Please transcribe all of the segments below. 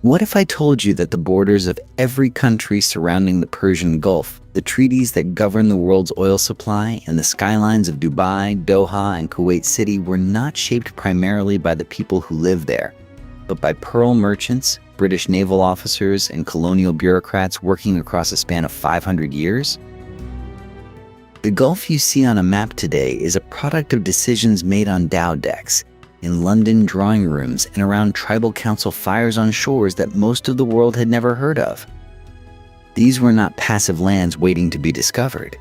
What if I told you that the borders of every country surrounding the Persian Gulf, the treaties that govern the world's oil supply, and the skylines of Dubai, Doha, and Kuwait City were not shaped primarily by the people who live there, but by pearl merchants, British naval officers, and colonial bureaucrats working across a span of 500 years? The Gulf you see on a map today is a product of decisions made on Dow decks, in London drawing rooms, and around tribal council fires on shores that most of the world had never heard of. These were not passive lands waiting to be discovered.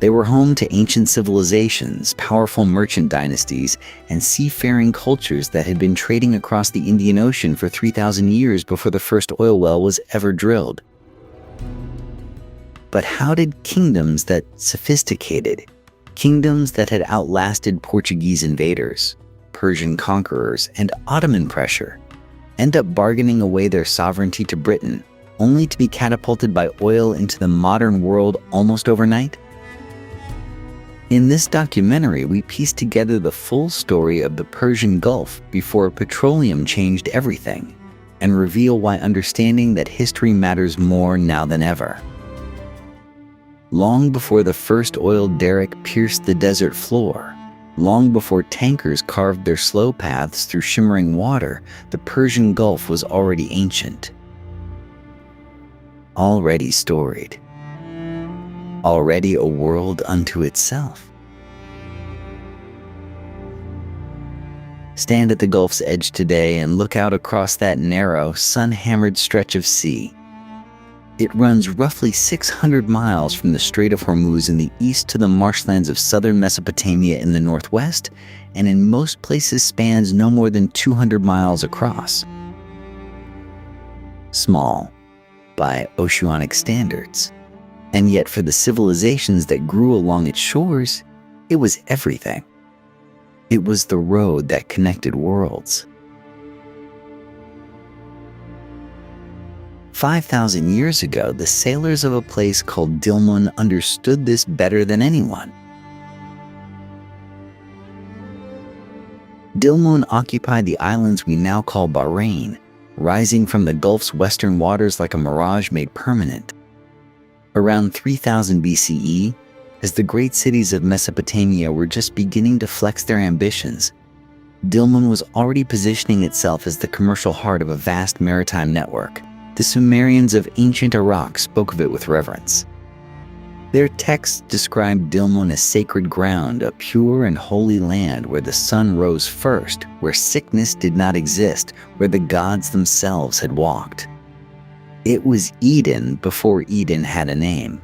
They were home to ancient civilizations, powerful merchant dynasties, and seafaring cultures that had been trading across the Indian Ocean for 3,000 years before the first oil well was ever drilled. But how did kingdoms that had outlasted Portuguese invaders, Persian conquerors, and Ottoman pressure, end up bargaining away their sovereignty to Britain, only to be catapulted by oil into the modern world almost overnight? In this documentary, we piece together the full story of the Persian Gulf before petroleum changed everything, and reveal why understanding that history matters more now than ever. Long before the first oil derrick pierced the desert floor, long before tankers carved their slow paths through shimmering water, the Persian Gulf was already ancient, already storied, already a world unto itself. Stand at the Gulf's edge today and look out across that narrow, sun-hammered stretch of sea. It runs roughly 600 miles from the Strait of Hormuz in the east to the marshlands of southern Mesopotamia in the northwest, and in most places spans no more than 200 miles across. Small, by oceanic standards. And yet for the civilizations that grew along its shores, it was everything. It was the road that connected worlds. 5,000 years ago, the sailors of a place called Dilmun understood this better than anyone. Dilmun occupied the islands we now call Bahrain, rising from the Gulf's western waters like a mirage made permanent. Around 3000 BCE, as the great cities of Mesopotamia were just beginning to flex their ambitions, Dilmun was already positioning itself as the commercial heart of a vast maritime network. The Sumerians of ancient Iraq spoke of it with reverence. Their texts described Dilmun as sacred ground, a pure and holy land where the sun rose first, where sickness did not exist, where the gods themselves had walked. It was Eden before Eden had a name.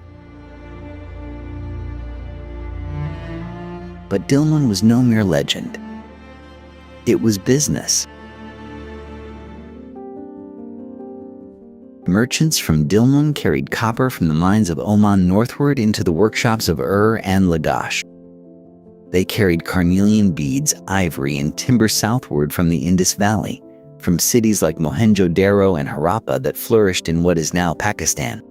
But Dilmun was no mere legend. It was business. Merchants from Dilmun carried copper from the mines of Oman northward into the workshops of and Lagash. They carried carnelian beads, ivory, and timber southward from the Indus Valley, from cities like Mohenjo-Daro and Harappa that flourished in what is now Pakistan.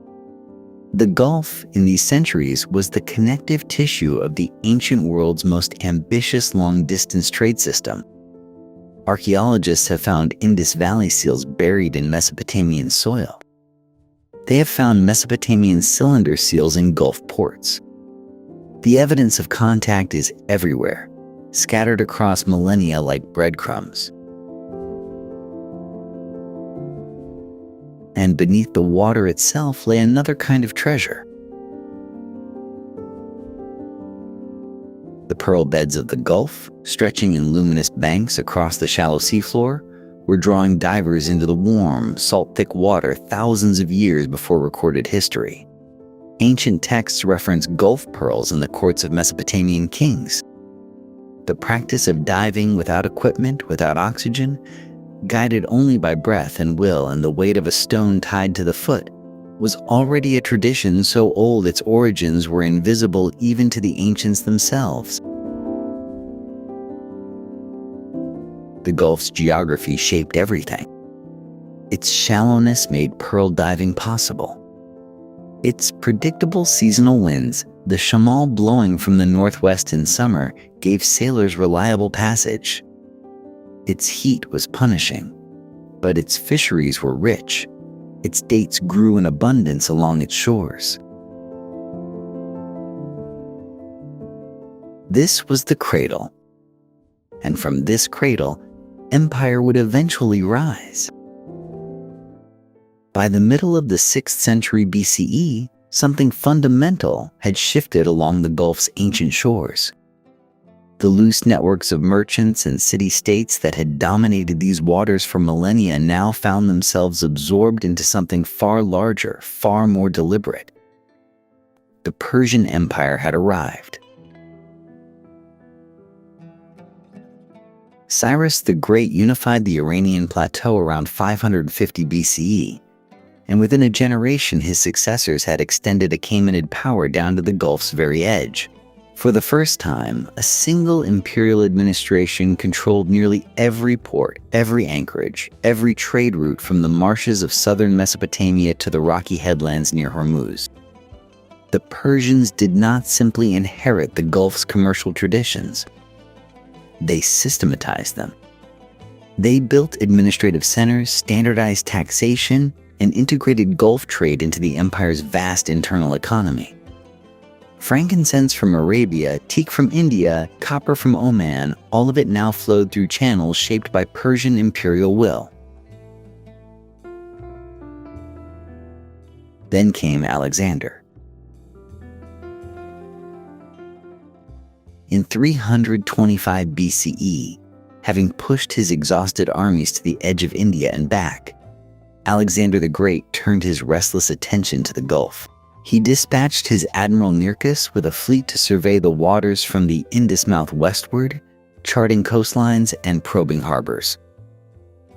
The Gulf, in these centuries, was the connective tissue of the ancient world's most ambitious long-distance trade system. Archaeologists have found Indus Valley seals buried in Mesopotamian soil. They have found Mesopotamian cylinder seals in Gulf ports. The evidence of contact is everywhere, scattered across millennia like breadcrumbs. And beneath the water itself lay another kind of treasure. The pearl beds of the Gulf, stretching in luminous banks across the shallow seafloor, were drawing divers into the warm, salt-thick water thousands of years before recorded history. Ancient texts reference Gulf pearls in the courts of Mesopotamian kings. The practice of diving without equipment, without oxygen, guided only by breath and will and the weight of a stone tied to the foot, was already a tradition so old its origins were invisible even to the ancients themselves. The Gulf's geography shaped everything. Its shallowness made pearl diving possible. Its predictable seasonal winds, the shamal blowing from the northwest in summer, gave sailors reliable passage. Its heat was punishing. But its fisheries were rich. Its dates grew in abundance along its shores. This was the cradle. And from this cradle, empire would eventually rise. By the middle of the 6th century BCE, something fundamental had shifted along the Gulf's ancient shores. The loose networks of merchants and city-states that had dominated these waters for millennia now found themselves absorbed into something far larger, far more deliberate. The Persian Empire had arrived. Cyrus the Great unified the Iranian plateau around 550 BCE, and within a generation his successors had extended Achaemenid power down to the Gulf's very edge. For the first time, a single imperial administration controlled nearly every port, every anchorage, every trade route from the marshes of southern Mesopotamia to the rocky headlands near Hormuz. The Persians did not simply inherit the Gulf's commercial traditions. They systematized them. They built administrative centers, standardized taxation, and integrated Gulf trade into the empire's vast internal economy. Frankincense from Arabia, teak from India, copper from Oman, all of it now flowed through channels shaped by Persian imperial will. Then came Alexander. In 325 BCE, having pushed his exhausted armies to the edge of India and back, Alexander the Great turned his restless attention to the Gulf. He dispatched his admiral Nearchus with a fleet to survey the waters from the Indus mouth westward, charting coastlines and probing harbors.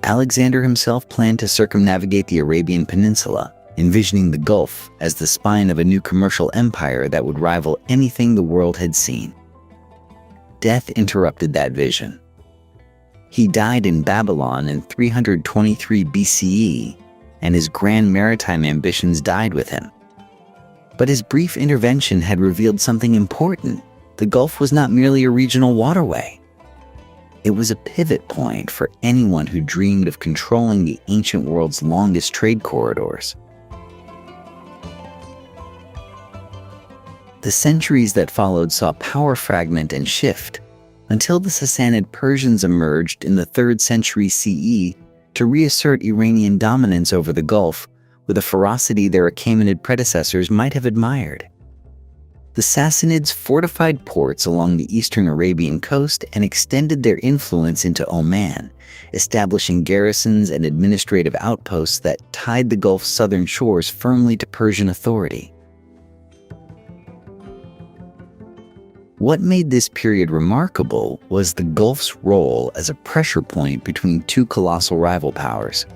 Alexander himself planned to circumnavigate the Arabian Peninsula, envisioning the Gulf as the spine of a new commercial empire that would rival anything the world had seen. Death interrupted that vision. He died in Babylon in 323 BCE, and his grand maritime ambitions died with him. But his brief intervention had revealed something important. The Gulf was not merely a regional waterway. It was a pivot point for anyone who dreamed of controlling the ancient world's longest trade corridors. The centuries that followed saw power fragment and shift, until the Sassanid Persians emerged in the 3rd century CE to reassert Iranian dominance over the Gulf with a ferocity their Achaemenid predecessors might have admired. The Sassanids fortified ports along the eastern Arabian coast and extended their influence into Oman, establishing garrisons and administrative outposts that tied the Gulf's southern shores firmly to Persian authority. What made this period remarkable was the Gulf's role as a pressure point between two colossal rival powers.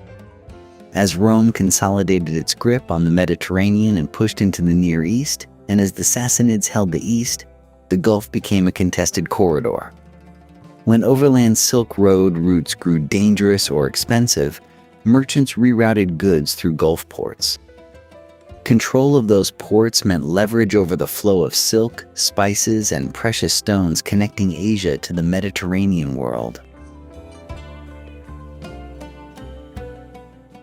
As Rome consolidated its grip on the Mediterranean and pushed into the Near East, and as the Sassanids held the East, the Gulf became a contested corridor. When overland Silk Road routes grew dangerous or expensive, merchants rerouted goods through Gulf ports. Control of those ports meant leverage over the flow of silk, spices, and precious stones connecting Asia to the Mediterranean world.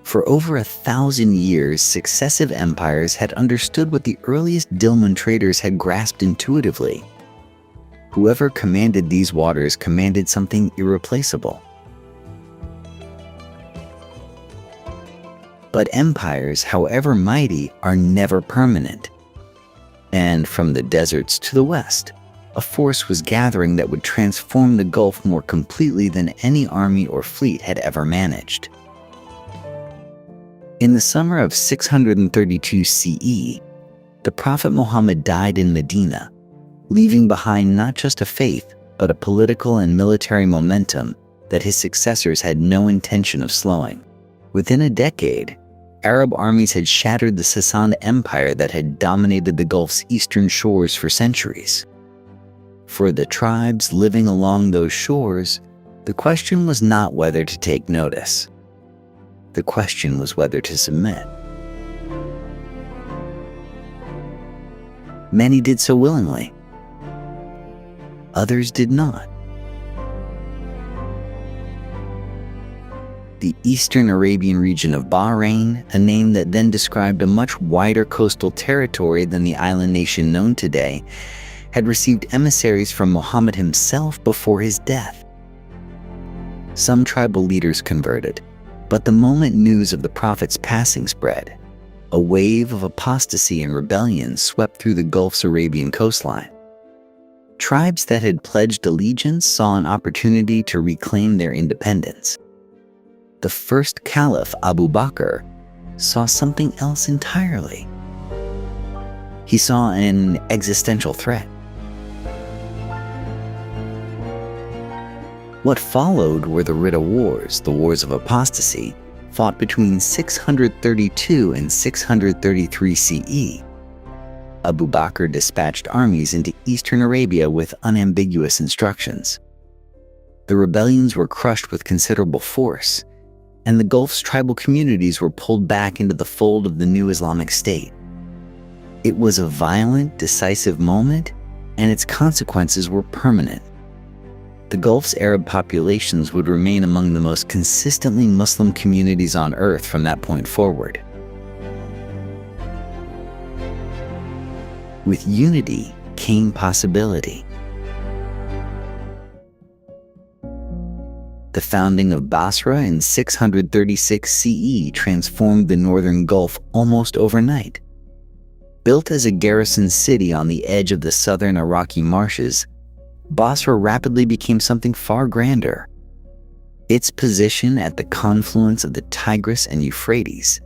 For over 1,000 years, successive empires had understood what the earliest Dilmun traders had grasped intuitively. Whoever commanded these waters commanded something irreplaceable. But empires, however mighty, are never permanent. And from the deserts to the west, a force was gathering that would transform the Gulf more completely than any army or fleet had ever managed. In the summer of 632 CE, the Prophet Muhammad died in Medina, leaving behind not just a faith, but a political and military momentum that his successors had no intention of slowing. Within a decade, Arab armies had shattered the Sassanid Empire that had dominated the Gulf's eastern shores for centuries. For the tribes living along those shores, the question was not whether to take notice. The question was whether to submit. Many did so willingly. Others did not. The Eastern Arabian region of Bahrain, a name that then described a much wider coastal territory than the island nation known today, had received emissaries from Muhammad himself before his death. Some tribal leaders converted, but the moment news of the Prophet's passing spread, a wave of apostasy and rebellion swept through the Gulf's Arabian coastline. Tribes that had pledged allegiance saw an opportunity to reclaim their independence. The first Caliph, Abu Bakr, saw something else entirely. He saw an existential threat. What followed were the Ridda Wars, the Wars of Apostasy, fought between 632 and 633 CE. Abu Bakr dispatched armies into eastern Arabia with unambiguous instructions. The rebellions were crushed with considerable force, and the Gulf's tribal communities were pulled back into the fold of the new Islamic State. It was a violent, decisive moment, and its consequences were permanent. The Gulf's Arab populations would remain among the most consistently Muslim communities on Earth from that point forward. With unity came possibility. The founding of Basra in 636 CE transformed the northern Gulf almost overnight. Built as a garrison city on the edge of the southern Iraqi marshes, Basra rapidly became something far grander. Its position at the confluence of the Tigris and Euphrates,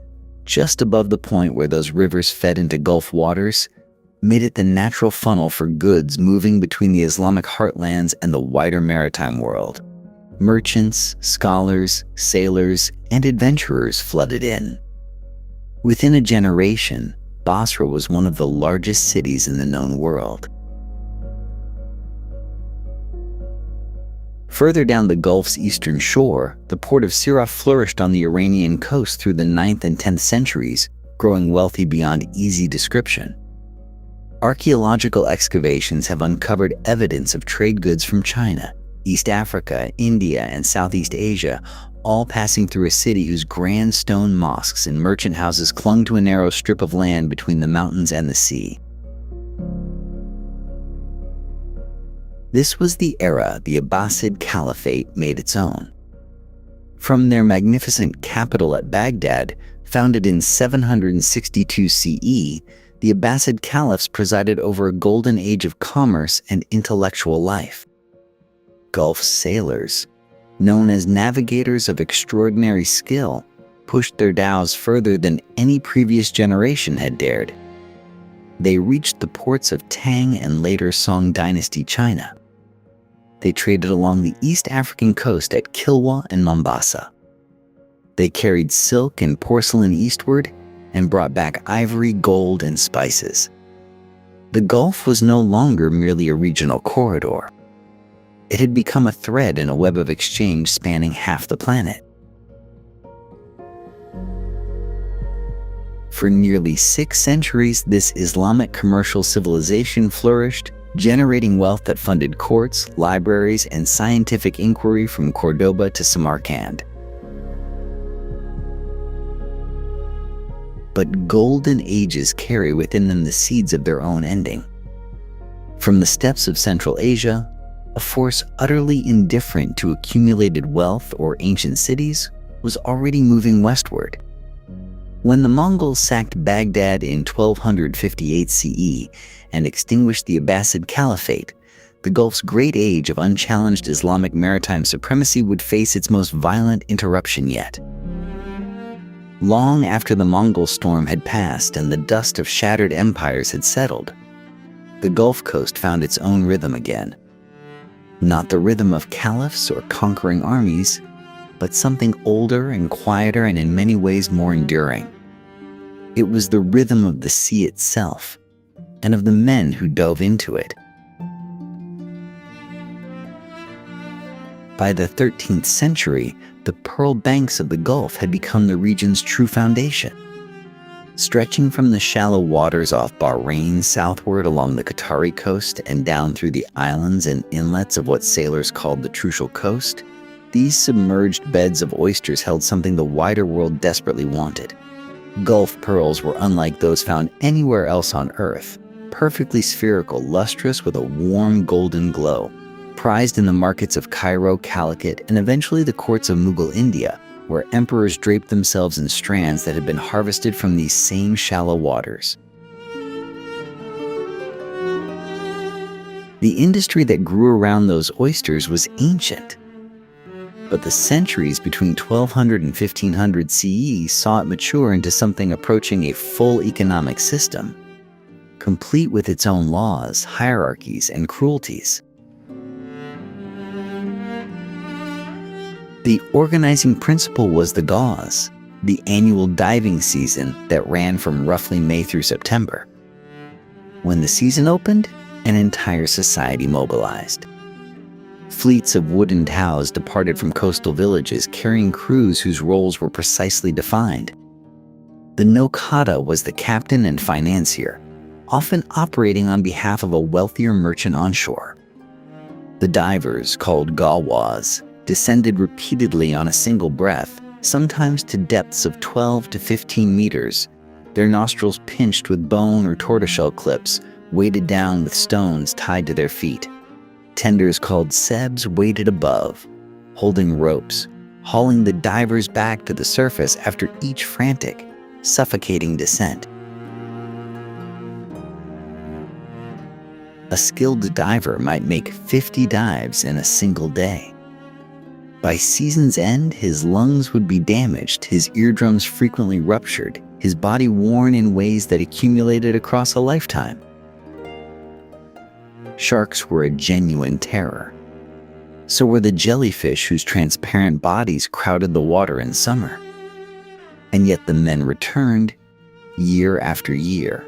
just above the point where those rivers fed into Gulf waters, made it the natural funnel for goods moving between the Islamic heartlands and the wider maritime world. Merchants, scholars, sailors, and adventurers flooded in. Within a generation, Basra was one of the largest cities in the known world. Further down the Gulf's eastern shore, the port of Sirah flourished on the Iranian coast through the 9th and 10th centuries, growing wealthy beyond easy description. Archaeological excavations have uncovered evidence of trade goods from China, East Africa, India, and Southeast Asia, all passing through a city whose grand stone mosques and merchant houses clung to a narrow strip of land between the mountains and the sea. This was the era the Abbasid Caliphate made its own. From their magnificent capital at Baghdad, founded in 762 CE, the Abbasid caliphs presided over a golden age of commerce and intellectual life. Gulf sailors, known as navigators of extraordinary skill, pushed their dhows further than any previous generation had dared. They reached the ports of Tang and later Song Dynasty China. They traded along the East African coast at Kilwa and Mombasa. They carried silk and porcelain eastward and brought back ivory, gold, and spices. The Gulf was no longer merely a regional corridor. It had become a thread in a web of exchange spanning half the planet. For nearly 6 centuries, this Islamic commercial civilization flourished, generating wealth that funded courts, libraries, and scientific inquiry from Cordoba to Samarkand. But golden ages carry within them the seeds of their own ending. From the steppes of Central Asia, a force utterly indifferent to accumulated wealth or ancient cities was already moving westward. When the Mongols sacked Baghdad in 1258 CE and extinguished the Abbasid Caliphate, the Gulf's great age of unchallenged Islamic maritime supremacy would face its most violent interruption yet. Long after the Mongol storm had passed and the dust of shattered empires had settled, the Gulf coast found its own rhythm again. Not the rhythm of caliphs or conquering armies, but something older and quieter and in many ways more enduring. It was the rhythm of the sea itself, and of the men who dove into it. By the 13th century, the pearl banks of the Gulf had become the region's true foundation. Stretching from the shallow waters off Bahrain southward along the Qatari coast and down through the islands and inlets of what sailors called the Trucial coast, These submerged beds of oysters held something the wider world desperately wanted. Gulf pearls were unlike those found anywhere else on Earth, perfectly spherical, lustrous with a warm golden glow. Prized in the markets of Cairo, Calicut, and eventually the courts of Mughal India, where emperors draped themselves in strands that had been harvested from these same shallow waters. The industry that grew around those oysters was ancient. But the centuries between 1200 and 1500 CE saw it mature into something approaching a full economic system, complete with its own laws, hierarchies, and cruelties. The organizing principle was the gauze, the annual diving season that ran from roughly May through September. When the season opened, an entire society mobilized. Fleets of wooden dhows departed from coastal villages carrying crews whose roles were precisely defined. The nokata was the captain and financier, often operating on behalf of a wealthier merchant onshore. The divers, called gawas, descended repeatedly on a single breath, sometimes to depths of 12 to 15 meters, their nostrils pinched with bone or tortoiseshell clips, weighted down with stones tied to their feet. Tenders called sebs waited above, holding ropes, hauling the divers back to the surface after each frantic, suffocating descent. A skilled diver might make 50 dives in a single day. By season's end, his lungs would be damaged, his eardrums frequently ruptured, his body worn in ways that accumulated across a lifetime. Sharks were a genuine terror. So were the jellyfish whose transparent bodies crowded the water in summer. And yet the men returned year after year,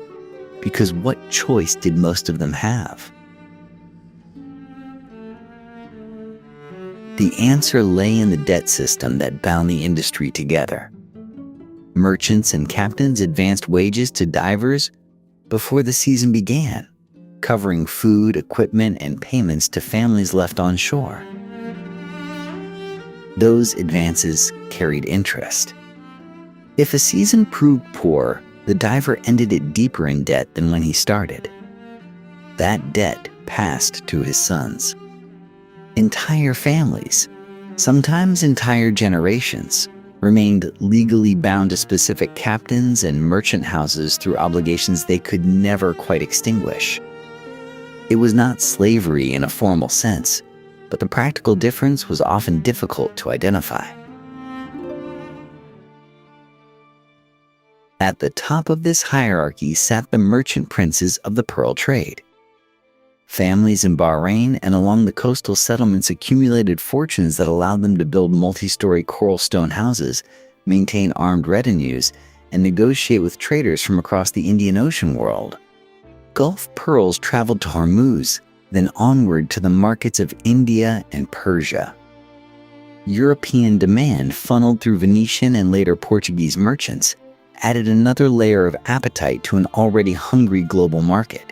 because what choice did most of them have? The answer lay in the debt system that bound the industry together. Merchants and captains advanced wages to divers before the season began, covering food, equipment, and payments to families left on shore. Those advances carried interest. If a season proved poor, the diver ended it deeper in debt than when he started. That debt passed to his sons. Entire families, sometimes entire generations, remained legally bound to specific captains and merchant houses through obligations they could never quite extinguish. It was not slavery in a formal sense, but the practical difference was often difficult to identify. At the top of this hierarchy sat the merchant princes of the pearl trade. Families in Bahrain and along the coastal settlements accumulated fortunes that allowed them to build multi-story coral stone houses, maintain armed retinues, and negotiate with traders from across the Indian Ocean world. Gulf pearls traveled to Hormuz, then onward to the markets of India and Persia. European demand, funneled through Venetian and later Portuguese merchants, added another layer of appetite to an already hungry global market.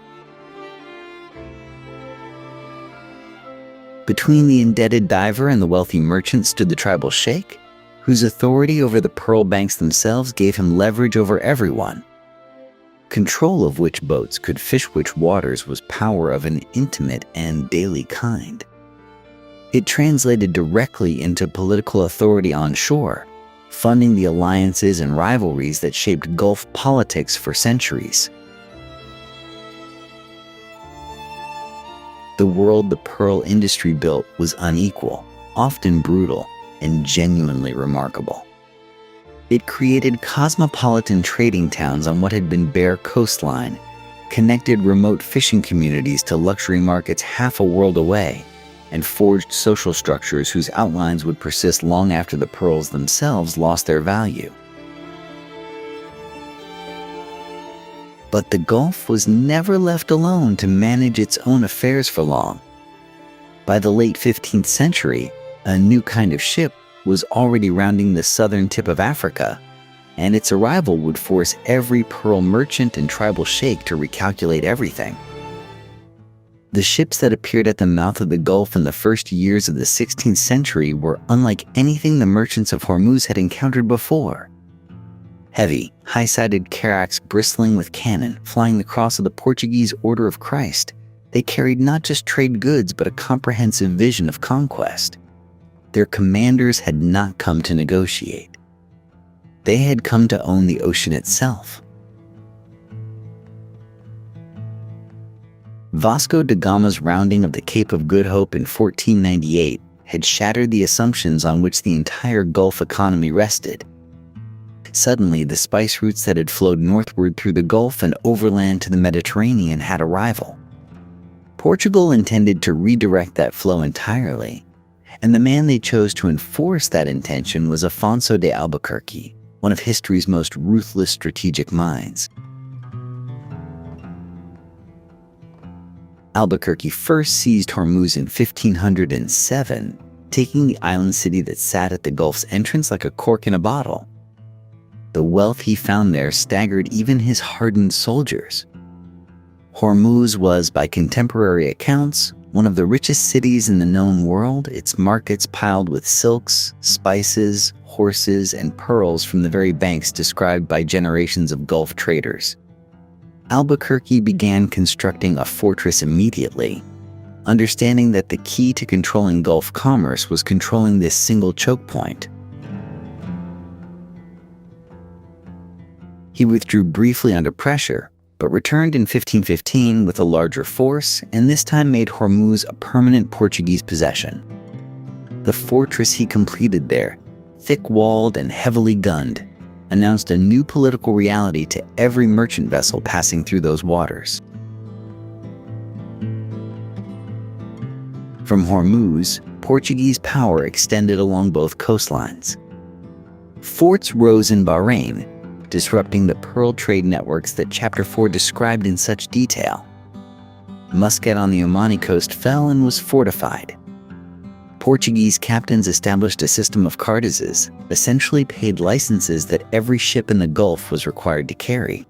Between the indebted diver and the wealthy merchant stood the tribal sheikh, whose authority over the pearl banks themselves gave him leverage over everyone. Control of which boats could fish which waters was power of an intimate and daily kind. It translated directly into political authority on shore, funding the alliances and rivalries that shaped Gulf politics for centuries. The world the pearl industry built was unequal, often brutal, and genuinely remarkable. It created cosmopolitan trading towns on what had been bare coastline, connected remote fishing communities to luxury markets half a world away, and forged social structures whose outlines would persist long after the pearls themselves lost their value. But the Gulf was never left alone to manage its own affairs for long. By the late 15th century, a new kind of ship was already rounding the southern tip of Africa, and its arrival would force every pearl merchant and tribal sheikh to recalculate everything. The ships that appeared at the mouth of the Gulf in the first years of the 16th century were unlike anything the merchants of Hormuz had encountered before. Heavy, high-sided carracks bristling with cannon, flying the cross of the Portuguese Order of Christ, they carried not just trade goods but a comprehensive vision of conquest. Their commanders had not come to negotiate. They had come to own the ocean itself. Vasco da Gama's rounding of the Cape of Good Hope in 1498 had shattered the assumptions on which the entire Gulf economy rested. Suddenly, the spice routes that had flowed northward through the Gulf and overland to the Mediterranean had a rival. Portugal intended to redirect that flow entirely, and the man they chose to enforce that intention was Afonso de Albuquerque, one of history's most ruthless strategic minds. Albuquerque first seized Hormuz in 1507, taking the island city that sat at the Gulf's entrance like a cork in a bottle. The wealth he found there staggered even his hardened soldiers. Hormuz was, by contemporary accounts, one of the richest cities in the known world, its markets piled with silks, spices, horses, and pearls from the very banks described by generations of Gulf traders. Albuquerque began constructing a fortress immediately, understanding that the key to controlling Gulf commerce was controlling this single choke point. He withdrew briefly under pressure, but returned in 1515 with a larger force, and this time made Hormuz a permanent Portuguese possession. The fortress he completed there, thick-walled and heavily gunned, announced a new political reality to every merchant vessel passing through those waters. From Hormuz, Portuguese power extended along both coastlines. Forts rose in Bahrain, disrupting the pearl trade networks that Chapter 4 described in such detail. Muscat on the Omani coast fell and was fortified. Portuguese captains established a system of cartazes, essentially paid licenses that every ship in the Gulf was required to carry.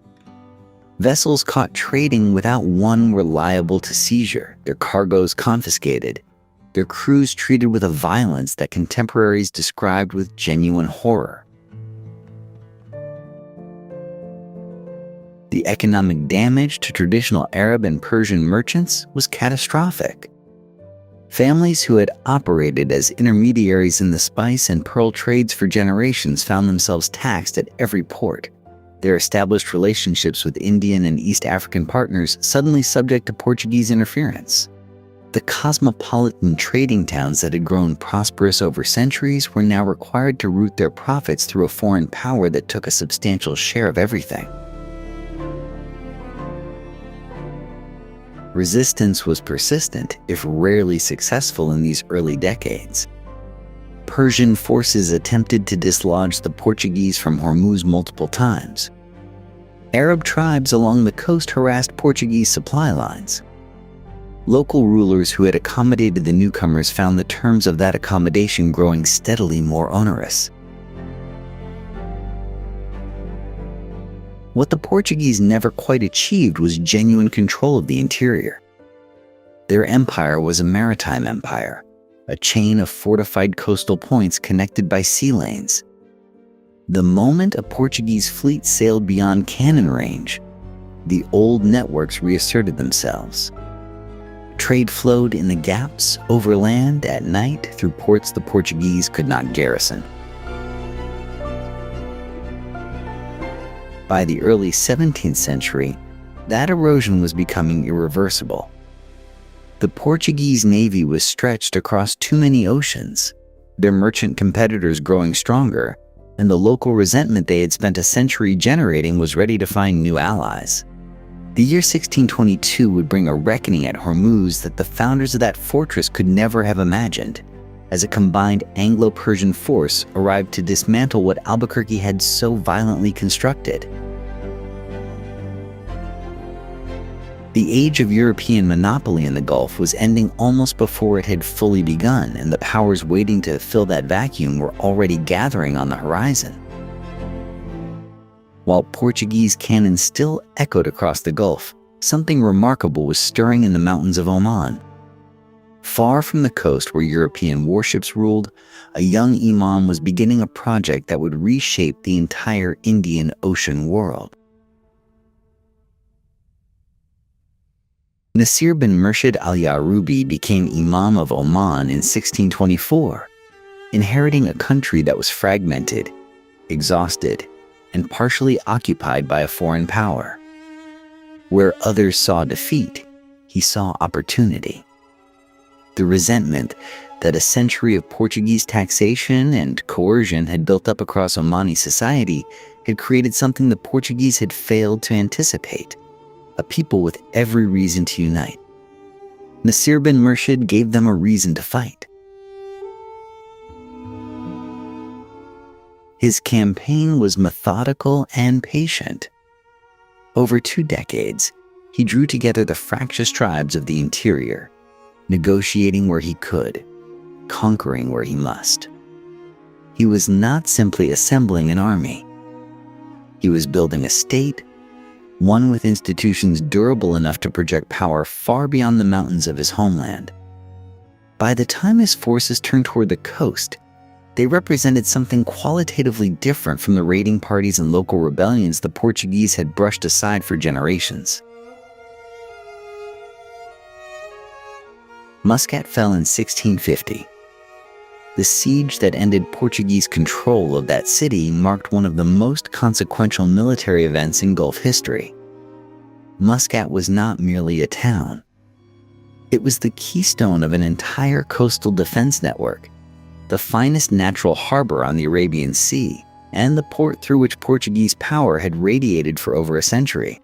Vessels caught trading without one were liable to seizure, their cargoes confiscated, their crews treated with a violence that contemporaries described with genuine horror. The economic damage to traditional Arab and Persian merchants was catastrophic. Families who had operated as intermediaries in the spice and pearl trades for generations found themselves taxed at every port, their established relationships with Indian and East African partners suddenly subject to Portuguese interference. The cosmopolitan trading towns that had grown prosperous over centuries were now required to route their profits through a foreign power that took a substantial share of everything. Resistance was persistent, if rarely successful in these early decades. Persian forces attempted to dislodge the Portuguese from Hormuz multiple times. Arab tribes along the coast harassed Portuguese supply lines. Local rulers who had accommodated the newcomers found the terms of that accommodation growing steadily more onerous. What the Portuguese never quite achieved was genuine control of the interior. Their empire was a maritime empire, a chain of fortified coastal points connected by sea lanes. The moment a Portuguese fleet sailed beyond cannon range, the old networks reasserted themselves. Trade flowed in the gaps, overland, at night, through ports the Portuguese could not garrison. By the early 17th century, that erosion was becoming irreversible. The Portuguese navy was stretched across too many oceans, their merchant competitors growing stronger, and the local resentment they had spent a century generating was ready to find new allies. The year 1622 would bring a reckoning at Hormuz that the founders of that fortress could never have imagined, as a combined Anglo-Persian force arrived to dismantle what Albuquerque had so violently constructed. The age of European monopoly in the Gulf was ending almost before it had fully begun, and the powers waiting to fill that vacuum were already gathering on the horizon. While Portuguese cannon still echoed across the Gulf, something remarkable was stirring in the mountains of Oman. Far from the coast where European warships ruled, a young imam was beginning a project that would reshape the entire Indian Ocean world. Nasir bin Murshid al-Yarubi became Imam of Oman in 1624, inheriting a country that was fragmented, exhausted, and partially occupied by a foreign power. Where others saw defeat, he saw opportunity. The resentment that a century of Portuguese taxation and coercion had built up across Omani society had created something the Portuguese had failed to anticipate: a people with every reason to unite. Nasir bin Murshid gave them a reason to fight. His campaign was methodical and patient. Over 2 decades, he drew together the fractious tribes of the interior, negotiating where he could, conquering where he must. He was not simply assembling an army. He was building a state, one with institutions durable enough to project power far beyond the mountains of his homeland. By the time his forces turned toward the coast, they represented something qualitatively different from the raiding parties and local rebellions the Portuguese had brushed aside for generations. Muscat fell in 1650. The siege that ended Portuguese control of that city marked one of the most consequential military events in Gulf history. Muscat was not merely a town. It was the keystone of an entire coastal defense network, the finest natural harbor on the Arabian Sea, and the port through which Portuguese power had radiated for over a century.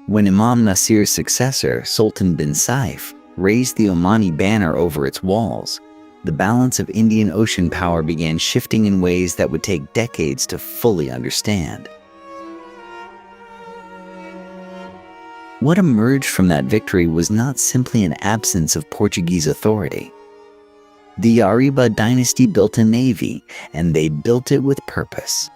When Imam Nasir's successor, Sultan bin Saif, raised the Omani banner over its walls, the balance of Indian Ocean power began shifting in ways that would take decades to fully understand. What emerged from that victory was not simply an absence of Portuguese authority. The Yaruba dynasty built a navy, and they built it with purpose.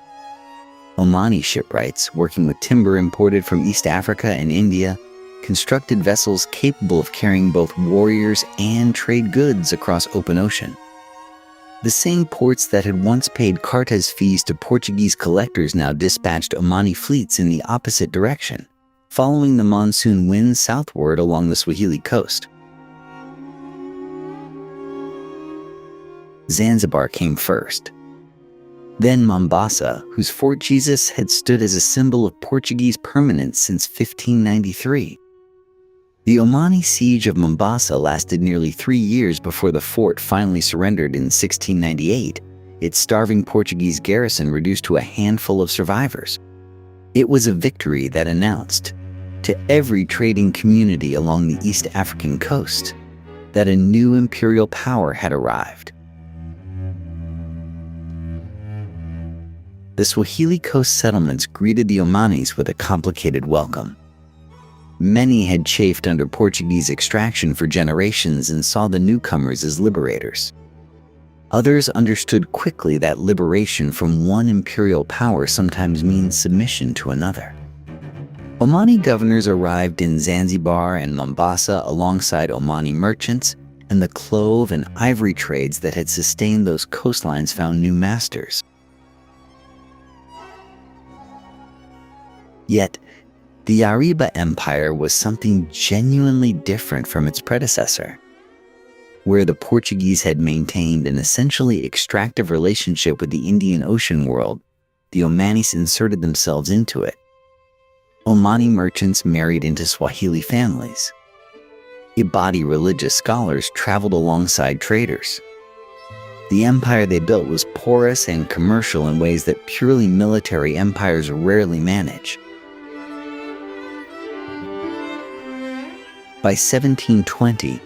Omani shipwrights, working with timber imported from East Africa and India, constructed vessels capable of carrying both warriors and trade goods across open ocean. The same ports that had once paid cartas fees to Portuguese collectors now dispatched Omani fleets in the opposite direction, following the monsoon winds southward along the Swahili coast. Zanzibar came first. Then Mombasa, whose Fort Jesus had stood as a symbol of Portuguese permanence since 1593. The Omani siege of Mombasa lasted nearly 3 years before the fort finally surrendered in 1698, its starving Portuguese garrison reduced to a handful of survivors. It was a victory that announced, to every trading community along the East African coast, that a new imperial power had arrived. The Swahili coast settlements greeted the Omanis with a complicated welcome. Many had chafed under Portuguese extraction for generations and saw the newcomers as liberators. Others understood quickly that liberation from one imperial power sometimes means submission to another. Omani governors arrived in Zanzibar and Mombasa alongside Omani merchants, and the clove and ivory trades that had sustained those coastlines found new masters. Yet, the Yaruba Empire was something genuinely different from its predecessor. Where the Portuguese had maintained an essentially extractive relationship with the Indian Ocean world, the Omanis inserted themselves into it. Omani merchants married into Swahili families. Ibadi religious scholars traveled alongside traders. The empire they built was porous and commercial in ways that purely military empires rarely manage. By 1720,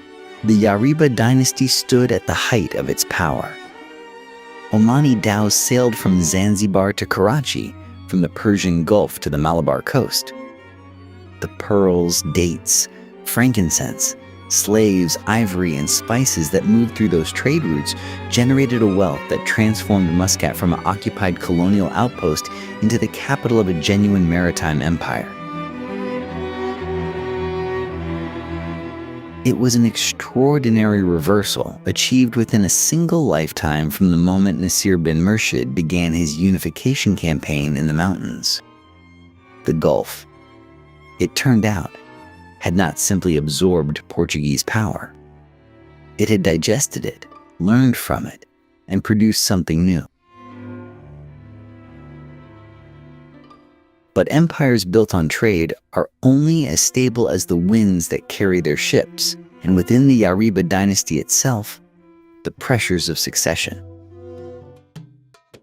the Yaruba dynasty stood at the height of its power. Omani dhows sailed from Zanzibar to Karachi, from the Persian Gulf to the Malabar coast. The pearls, dates, frankincense, slaves, ivory, and spices that moved through those trade routes generated a wealth that transformed Muscat from an occupied colonial outpost into the capital of a genuine maritime empire. It was an extraordinary reversal, achieved within a single lifetime from the moment Nasir bin Murshid began his unification campaign in the mountains. The Gulf, it turned out, had not simply absorbed Portuguese power. It had digested it, learned from it, and produced something new. But empires built on trade are only as stable as the winds that carry their ships, and within the Yaruba dynasty itself, the pressures of succession.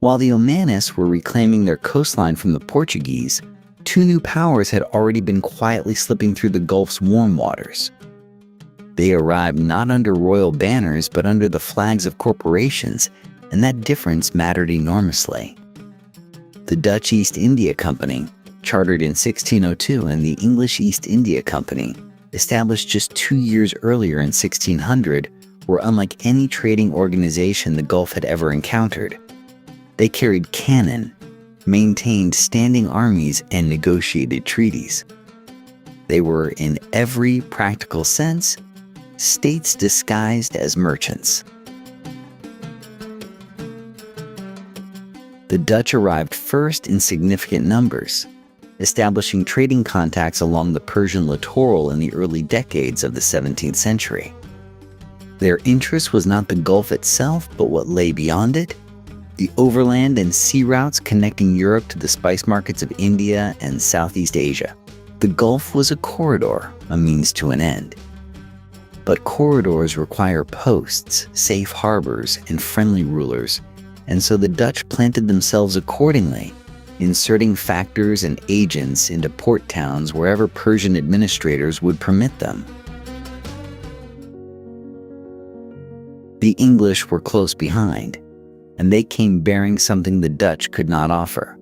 While the Omanis were reclaiming their coastline from the Portuguese, two new powers had already been quietly slipping through the Gulf's warm waters. They arrived not under royal banners but under the flags of corporations, and that difference mattered enormously. The Dutch East India Company, chartered in 1602, and the English East India Company, established just 2 years earlier in 1600, were unlike any trading organization the Gulf had ever encountered. They carried cannon, maintained standing armies, and negotiated treaties. They were, in every practical sense, states disguised as merchants. The Dutch arrived first in significant numbers, establishing trading contacts along the Persian littoral in the early decades of the 17th century. Their interest was not the Gulf itself, but what lay beyond it: the overland and sea routes connecting Europe to the spice markets of India and Southeast Asia. The Gulf was a corridor, a means to an end. But corridors require posts, safe harbors, and friendly rulers, and so the Dutch planted themselves accordingly, inserting factors and agents into port towns wherever Persian administrators would permit them. The English were close behind, and they came bearing something the Dutch could not offer: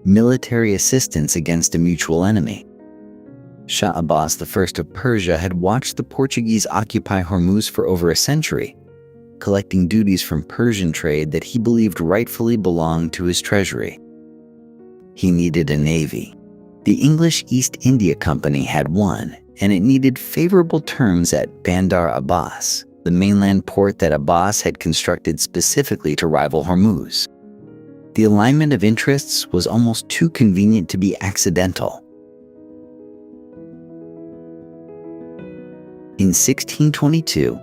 military assistance against a mutual enemy. Shah Abbas I of Persia had watched the Portuguese occupy Hormuz for over a century, collecting duties from Persian trade that he believed rightfully belonged to his treasury. He needed a navy. The English East India Company had one, and it needed favorable terms at Bandar Abbas, the mainland port that Abbas had constructed specifically to rival Hormuz. The alignment of interests was almost too convenient to be accidental. In 1622,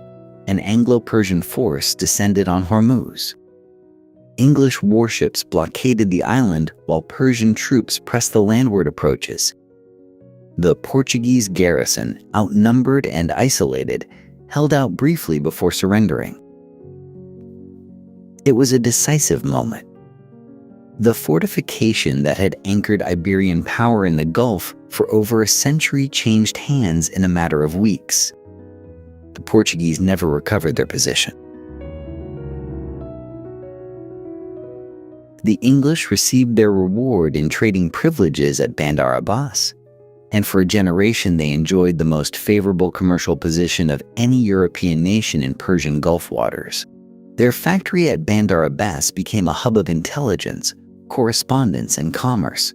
an Anglo-Persian force descended on Hormuz. English warships blockaded the island while Persian troops pressed the landward approaches. The Portuguese garrison, outnumbered and isolated, held out briefly before surrendering. It was a decisive moment. The fortification that had anchored Iberian power in the Gulf for over a century changed hands in a matter of weeks. The Portuguese never recovered their position. The English received their reward in trading privileges at Bandar Abbas, and for a generation they enjoyed the most favorable commercial position of any European nation in Persian Gulf waters. Their factory at Bandar Abbas became a hub of intelligence, correspondence, and commerce.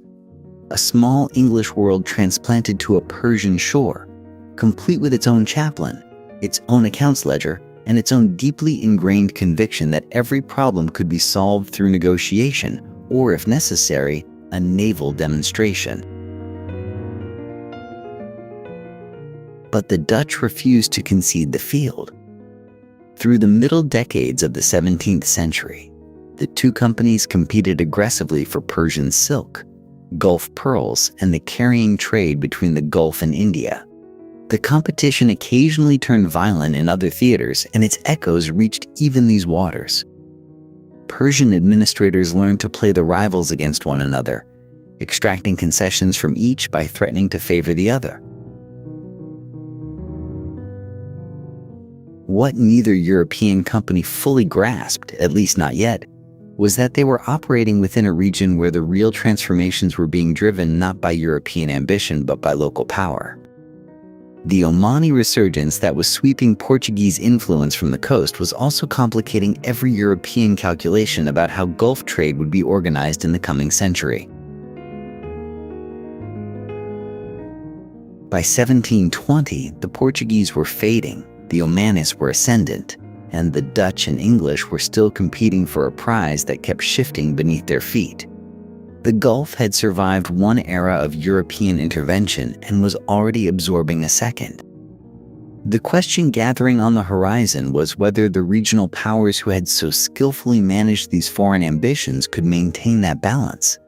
A small English world transplanted to a Persian shore, complete with its own chaplain, its own accounts ledger, and its own deeply ingrained conviction that every problem could be solved through negotiation, or, if necessary, a naval demonstration. But the Dutch refused to concede the field. Through the middle decades of the 17th century, the two companies competed aggressively for Persian silk, Gulf pearls, and the carrying trade between the Gulf and India. The competition occasionally turned violent in other theaters, and its echoes reached even these waters. Persian administrators learned to play the rivals against one another, extracting concessions from each by threatening to favor the other. What neither European company fully grasped, at least not yet, was that they were operating within a region where the real transformations were being driven not by European ambition but by local power. The Omani resurgence that was sweeping Portuguese influence from the coast was also complicating every European calculation about how Gulf trade would be organized in the coming century. By 1720, the Portuguese were fading, The Omanis were ascendant, and the Dutch and English were still competing for a prize that kept shifting beneath their feet. The Gulf had survived one era of European intervention and was already absorbing a second. The question gathering on the horizon was whether the regional powers who had so skillfully managed these foreign ambitions could maintain that balance,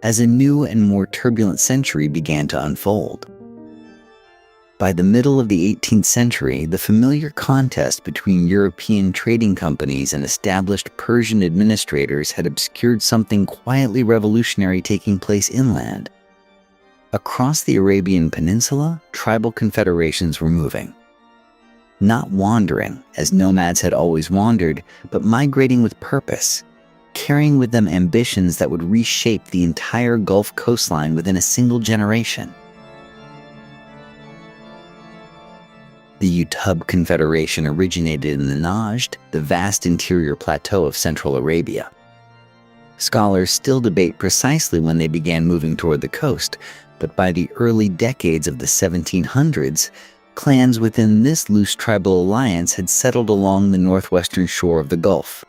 as a new and more turbulent century began to unfold. By the middle of the 18th century, the familiar contest between European trading companies and established Persian administrators had obscured something quietly revolutionary taking place inland. Across the Arabian Peninsula, tribal confederations were moving. Not wandering, as nomads had always wandered, but migrating with purpose, carrying with them ambitions that would reshape the entire Gulf coastline within a single generation. The Utub Confederation originated in the Najd, the vast interior plateau of central Arabia. Scholars still debate precisely when they began moving toward the coast, but by the early decades of the 1700s, clans within this loose tribal alliance had settled along the northwestern shore of the Gulf.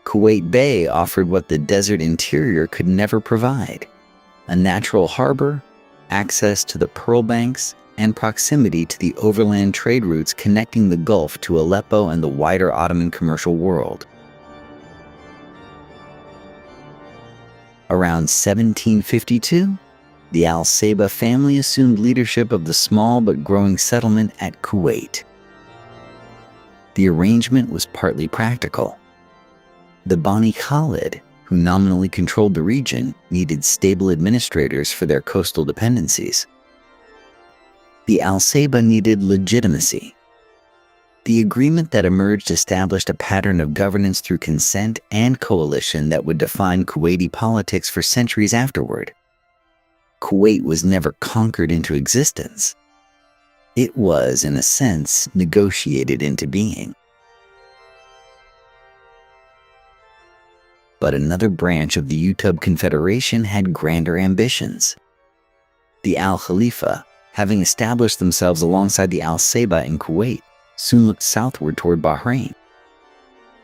Kuwait Bay offered what the desert interior could never provide: a natural harbor, access to the pearl banks, and proximity to the overland trade routes connecting the Gulf to Aleppo and the wider Ottoman commercial world. Around 1752, the Al-Saba family assumed leadership of the small but growing settlement at Kuwait. The arrangement was partly practical. The Bani Khalid, who nominally controlled the region, needed stable administrators for their coastal dependencies. The Al-Saba needed legitimacy. The agreement that emerged established a pattern of governance through consent and coalition that would define Kuwaiti politics for centuries afterward. Kuwait was never conquered into existence. It was, in a sense, negotiated into being. But another branch of the Utub Confederation had grander ambitions. The Al-Khalifa, having established themselves alongside the Al-Saba in Kuwait, soon looked southward toward Bahrain.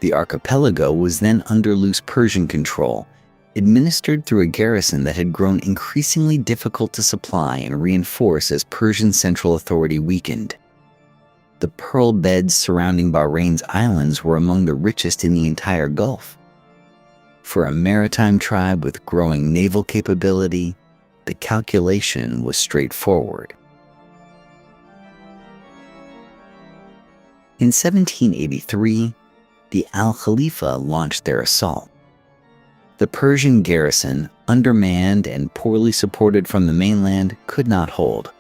The archipelago was then under loose Persian control, administered through a garrison that had grown increasingly difficult to supply and reinforce as Persian central authority weakened. The pearl beds surrounding Bahrain's islands were among the richest in the entire Gulf. For a maritime tribe with growing naval capability, the calculation was straightforward. In 1783, the Al-Khalifa launched their assault. The Persian garrison, undermanned and poorly supported from the mainland, could not hold.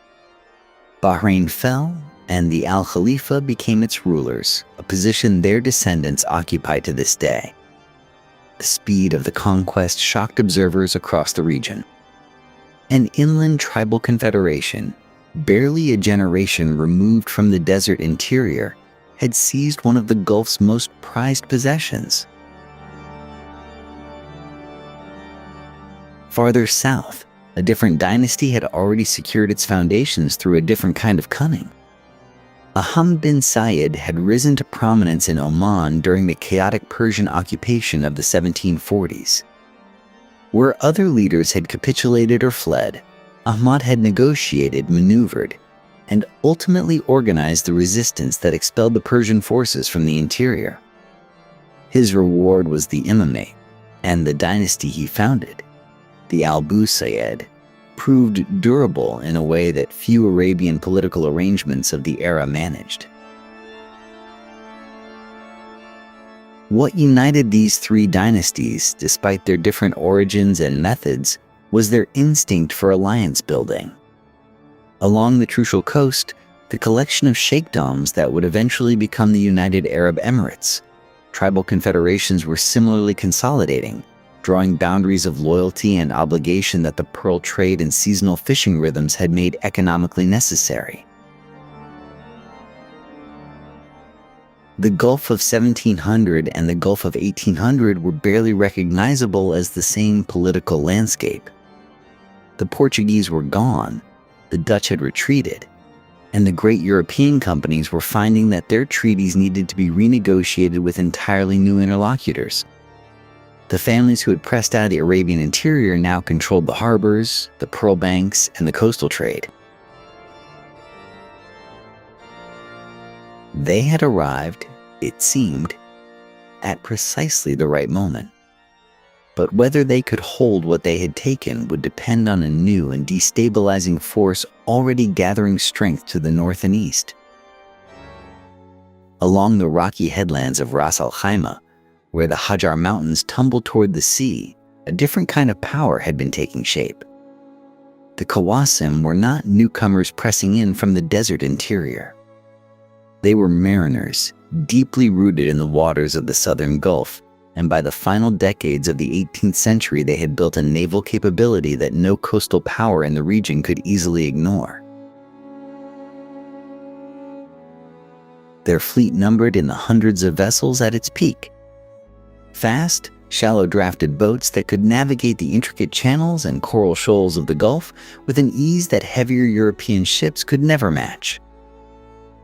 Bahrain fell, and the Al-Khalifa became its rulers, a position their descendants occupy to this day. The speed of the conquest shocked observers across the region. An inland tribal confederation, barely a generation removed from the desert interior, had seized one of the Gulf's most prized possessions. Farther south, a different dynasty had already secured its foundations through a different kind of cunning. Ahmad bin Said had risen to prominence in Oman during the chaotic Persian occupation of the 1740s. Where other leaders had capitulated or fled, Ahmad had negotiated, maneuvered, and ultimately organized the resistance that expelled the Persian forces from the interior. His reward was the imamate, and the dynasty he founded, the Abu Sayyid, proved durable in a way that few Arabian political arrangements of the era managed. What united these three dynasties, despite their different origins and methods, was their instinct for alliance building. Along the Trucial coast, the collection of sheikdoms that would eventually become the United Arab Emirates, tribal confederations were similarly consolidating, drawing boundaries of loyalty and obligation that the pearl trade and seasonal fishing rhythms had made economically necessary. The Gulf of 1700 and the Gulf of 1800 were barely recognizable as the same political landscape. The Portuguese were gone, the Dutch had retreated, And the great European companies were finding that their treaties needed to be renegotiated with entirely new interlocutors. The families who had pressed out of the Arabian interior now controlled the harbors, the pearl banks, and the coastal trade. They had arrived, it seemed, at precisely the right moment. But whether they could hold what they had taken would depend on a new and destabilizing force already gathering strength to the north and east. Along the rocky headlands of Ras Al Khaimah, where the Hajar Mountains tumbled toward the sea, a different kind of power had been taking shape. The Qawasim were not newcomers pressing in from the desert interior. They were mariners, deeply rooted in the waters of the southern Gulf, and by the final decades of the 18th century they had built a naval capability that no coastal power in the region could easily ignore. Their fleet numbered in the hundreds of vessels at its peak. Fast, shallow-drafted boats that could navigate the intricate channels and coral shoals of the Gulf with an ease that heavier European ships could never match.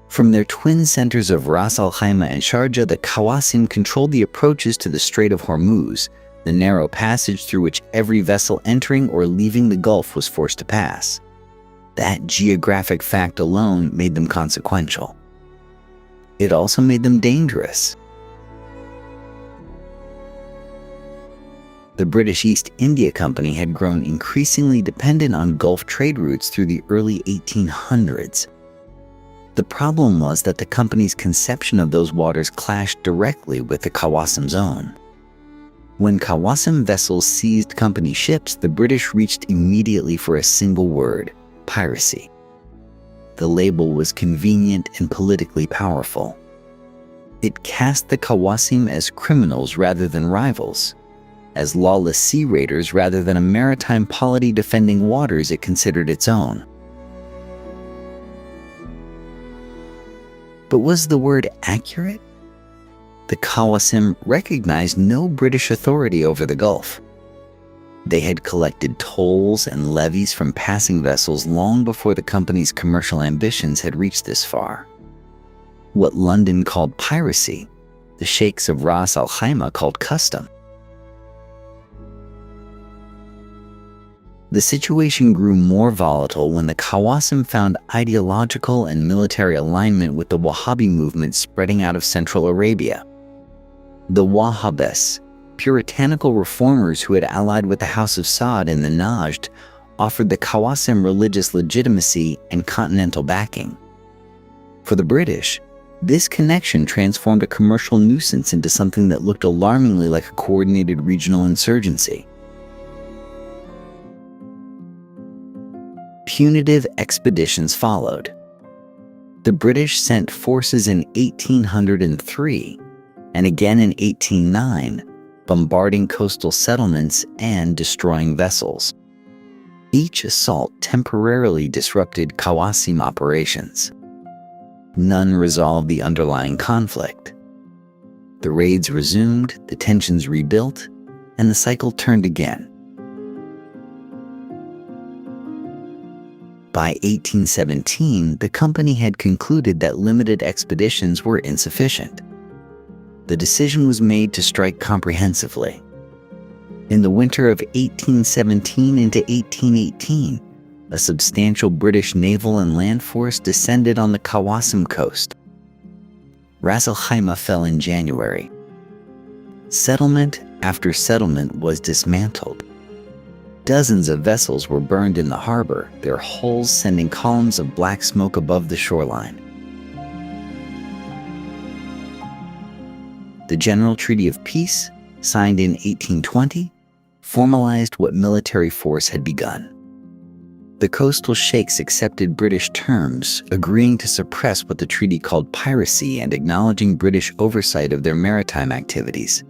From their twin centers of Ras Al Khaimah and Sharjah, the Qawasim controlled the approaches to the Strait of Hormuz, the narrow passage through which every vessel entering or leaving the Gulf was forced to pass. That geographic fact alone made them consequential. It also made them dangerous. The British East India Company had grown increasingly dependent on Gulf trade routes through the early 1800s. The problem was that the company's conception of those waters clashed directly with the Qawasim's own. When Qawasim vessels seized company ships, the British reached immediately for a single word: piracy. The label was convenient and politically powerful. It cast the Qawasim as criminals rather than rivals, as lawless sea raiders rather than a maritime polity defending waters it considered its own. But was the word accurate? The Qawasim recognized no British authority over the Gulf. They had collected tolls and levies from passing vessels long before the company's commercial ambitions had reached this far. What London called piracy, the sheikhs of Ras Al Khaimah called custom. The situation grew more volatile when the Qawasim found ideological and military alignment with the Wahhabi movement spreading out of Central Arabia. The Wahhabis, puritanical reformers who had allied with the House of Saud in the Najd, offered the Qawasim religious legitimacy and continental backing. For the British, this connection transformed a commercial nuisance into something that looked alarmingly like a coordinated regional insurgency. Punitive expeditions followed. The British sent forces in 1803 and again in 1809, bombarding coastal settlements and destroying vessels. Each assault temporarily disrupted Qawasim operations. None resolved the underlying conflict. The raids resumed, the tensions rebuilt, and the cycle turned again. By 1817, the company had concluded that limited expeditions were insufficient. The decision was made to strike comprehensively. In the winter of 1817 into 1818, a substantial British naval and land force descended on the Qawasim coast. Ras Al Khaimah fell in January. Settlement after settlement was dismantled. Dozens of vessels were burned in the harbor, their hulls sending columns of black smoke above the shoreline. The General Treaty of Peace, signed in 1820, formalized what military force had begun. The coastal sheikhs accepted British terms, agreeing to suppress what the treaty called piracy and acknowledging British oversight of their maritime activities.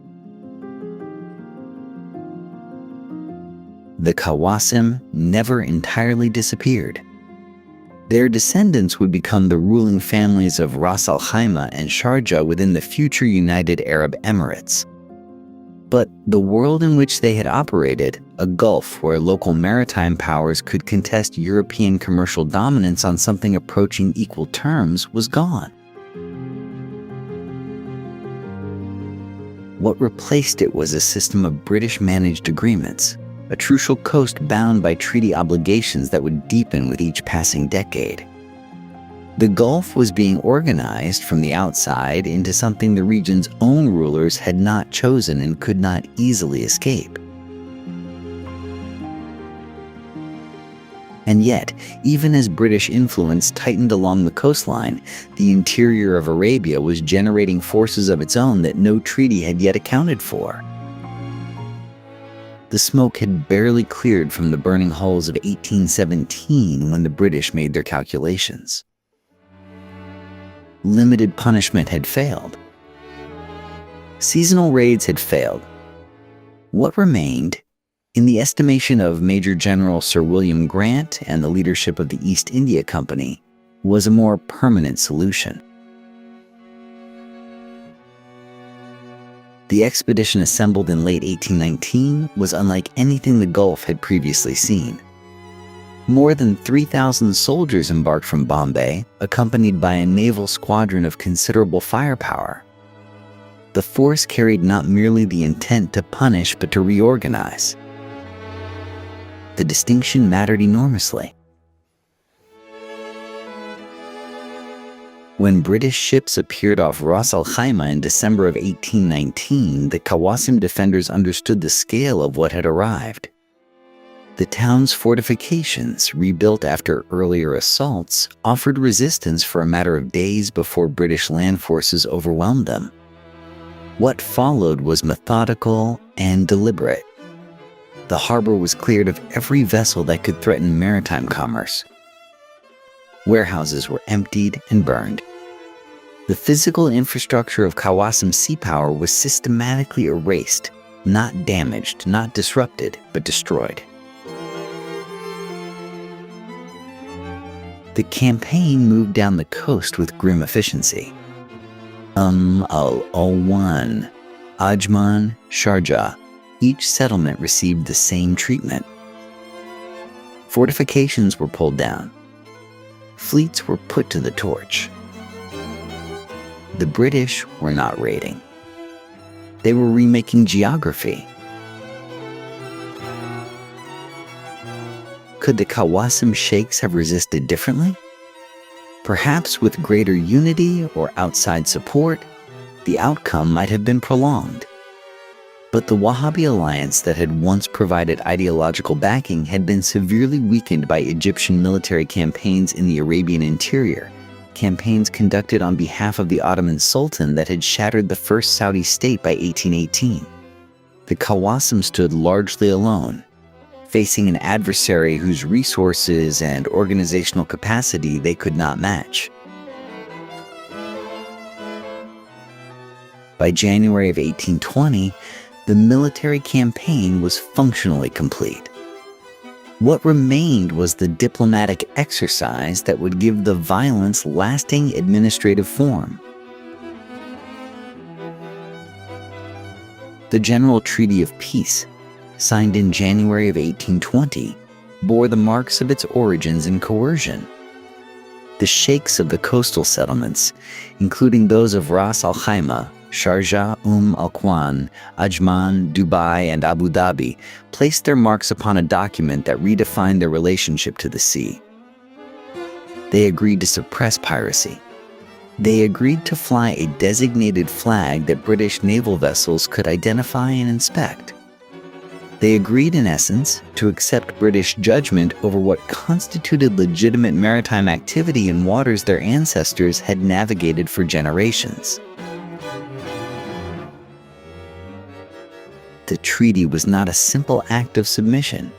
The Qawasim never entirely disappeared. Their descendants would become the ruling families of Ras Al Khaimah and Sharjah within the future United Arab Emirates. But The world in which they had operated, a gulf where local maritime powers could contest European commercial dominance on something approaching equal terms, was gone. What replaced it was a system of British-managed agreements, a Trucial coast bound by treaty obligations that would deepen with each passing decade. The Gulf was being organized from the outside into something the region's own rulers had not chosen and could not easily escape. And yet, even as British influence tightened along the coastline, the interior of Arabia was generating forces of its own that no treaty had yet accounted for. The smoke had barely cleared from the burning hulls of 1817 when the British made their calculations. Limited punishment had failed. Seasonal raids had failed. What remained, in the estimation of Major General Sir William Grant and the leadership of the East India Company, was a more permanent solution. The expedition assembled in late 1819 was unlike anything the Gulf had previously seen. More than 3,000 soldiers embarked from Bombay, accompanied by a naval squadron of considerable firepower. The force carried not merely the intent to punish but to reorganize. The distinction mattered enormously. When British ships appeared off Ras Al Khaimah in December of 1819, the Qawasim defenders understood the scale of what had arrived. The town's fortifications, rebuilt after earlier assaults, offered resistance for a matter of days before British land forces overwhelmed them. What followed was methodical and deliberate. The harbor was cleared of every vessel that could threaten maritime commerce. Warehouses were emptied and burned. The physical infrastructure of Qawasim sea power was systematically erased, not damaged, not disrupted, but destroyed. The campaign moved down the coast with grim efficiency. Al-Alwan, Ajman, Sharjah, each settlement received the same treatment. Fortifications were pulled down. Fleets were put to the torch. The British were not raiding. They were remaking geography. Could the Qawasim sheikhs have resisted differently? Perhaps with greater unity or outside support, the outcome might have been prolonged. But the Wahhabi alliance that had once provided ideological backing had been severely weakened by Egyptian military campaigns in the Arabian interior, campaigns conducted on behalf of the Ottoman Sultan that had shattered the first Saudi state by 1818. The Qawasim stood largely alone, facing an adversary whose resources and organizational capacity they could not match. By January of 1820, the military campaign was functionally complete. What remained was the diplomatic exercise that would give the violence lasting administrative form. The General Treaty of Peace, signed in January of 1820, bore the marks of its origins in coercion. The sheikhs of the coastal settlements, including those of Ras Al Khaimah, Sharjah, Al Quwan, Ajman, Dubai, and Abu Dhabi, placed their marks upon a document that redefined their relationship to the sea. They agreed to suppress piracy. They agreed to fly a designated flag that British naval vessels could identify and inspect. They agreed, in essence, to accept British judgment over what constituted legitimate maritime activity in waters their ancestors had navigated for generations. The treaty was not a simple act of submission.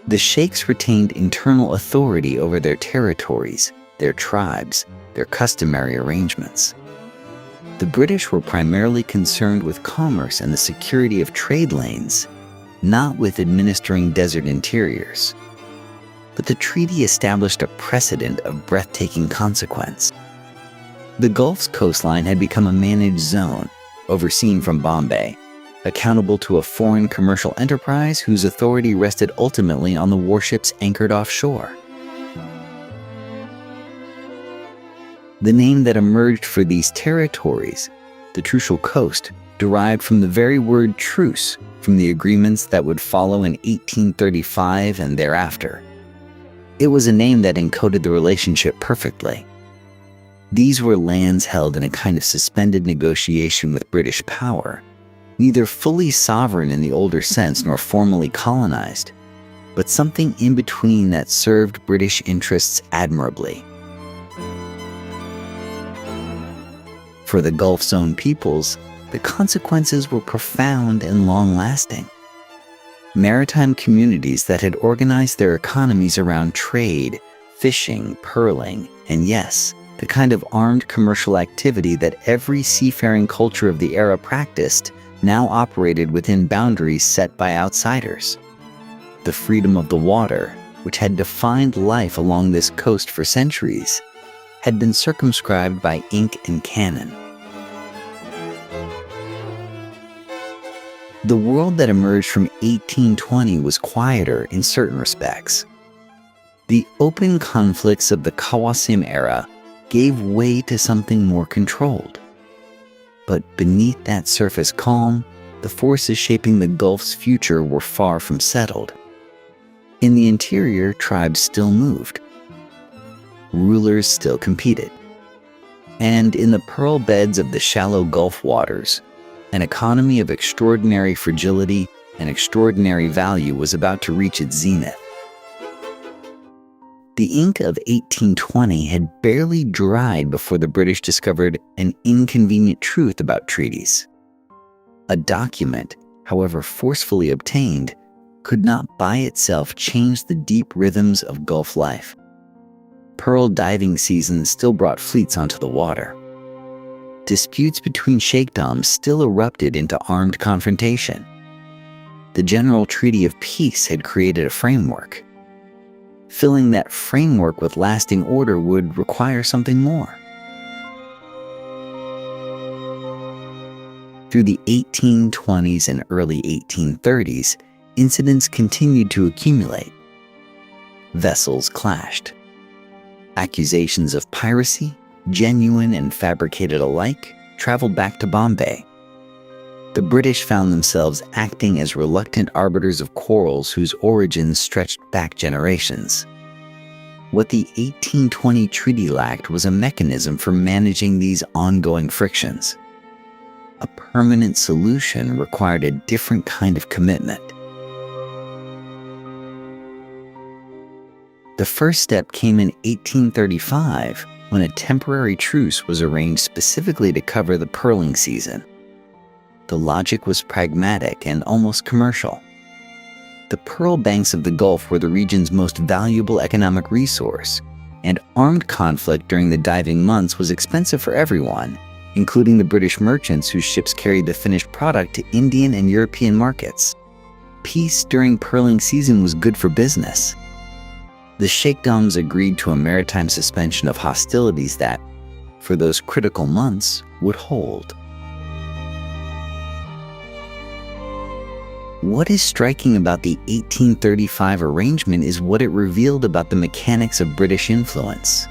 The sheikhs retained internal authority over their territories, their tribes, their customary arrangements. The British were primarily concerned with commerce and the security of trade lanes, not with administering desert interiors. But the treaty established a precedent of breathtaking consequence. The Gulf's coastline had become a managed zone, overseen from Bombay, accountable to a foreign commercial enterprise whose authority rested ultimately on the warships anchored offshore. The name that emerged for these territories, the Trucial Coast, derived from the very word truce, from the agreements that would follow in 1835 and thereafter. It was a name that encoded the relationship perfectly. These were lands held in a kind of suspended negotiation with British power, neither fully sovereign in the older sense nor formally colonized, but something in between that served British interests admirably. For the Gulf Zone peoples, the consequences were profound and long-lasting. Maritime communities that had organized their economies around trade, fishing, pearling, and yes, the kind of armed commercial activity that every seafaring culture of the era practiced, now operated within boundaries set by outsiders. The freedom of the water, which had defined life along this coast for centuries, had been circumscribed by ink and cannon. The world that emerged from 1820 was quieter in certain respects. The open conflicts of the Qawasim era gave way to something more controlled. But beneath that surface calm, the forces shaping the Gulf's future were far from settled. In the interior, tribes still moved. Rulers still competed. And in the pearl beds of the shallow Gulf waters, an economy of extraordinary fragility and extraordinary value was about to reach its zenith. The ink of 1820 had barely dried before the British discovered an inconvenient truth about treaties. A document, however forcefully obtained, could not by itself change the deep rhythms of Gulf life. Pearl diving seasons still brought fleets onto the water. Disputes between sheikdoms still erupted into armed confrontation. The General Treaty of Peace had created a framework. Filling that framework with lasting order would require something more. Through the 1820s and early 1830s, incidents continued to accumulate. Vessels clashed. Accusations of piracy, genuine and fabricated alike, traveled back to Bombay. The British found themselves acting as reluctant arbiters of quarrels whose origins stretched back generations. What the 1820 treaty lacked was a mechanism for managing these ongoing frictions. A permanent solution required a different kind of commitment. The first step came in 1835, when a temporary truce was arranged specifically to cover the pearling season. The logic was pragmatic and almost commercial. The pearl banks of the Gulf were the region's most valuable economic resource, and armed conflict during the diving months was expensive for everyone, including the British merchants whose ships carried the finished product to Indian and European markets. Peace during pearling season was good for business. The sheikdoms agreed to a maritime suspension of hostilities that, for those critical months, would hold. What is striking about the 1835 arrangement is what it revealed about the mechanics of British influence.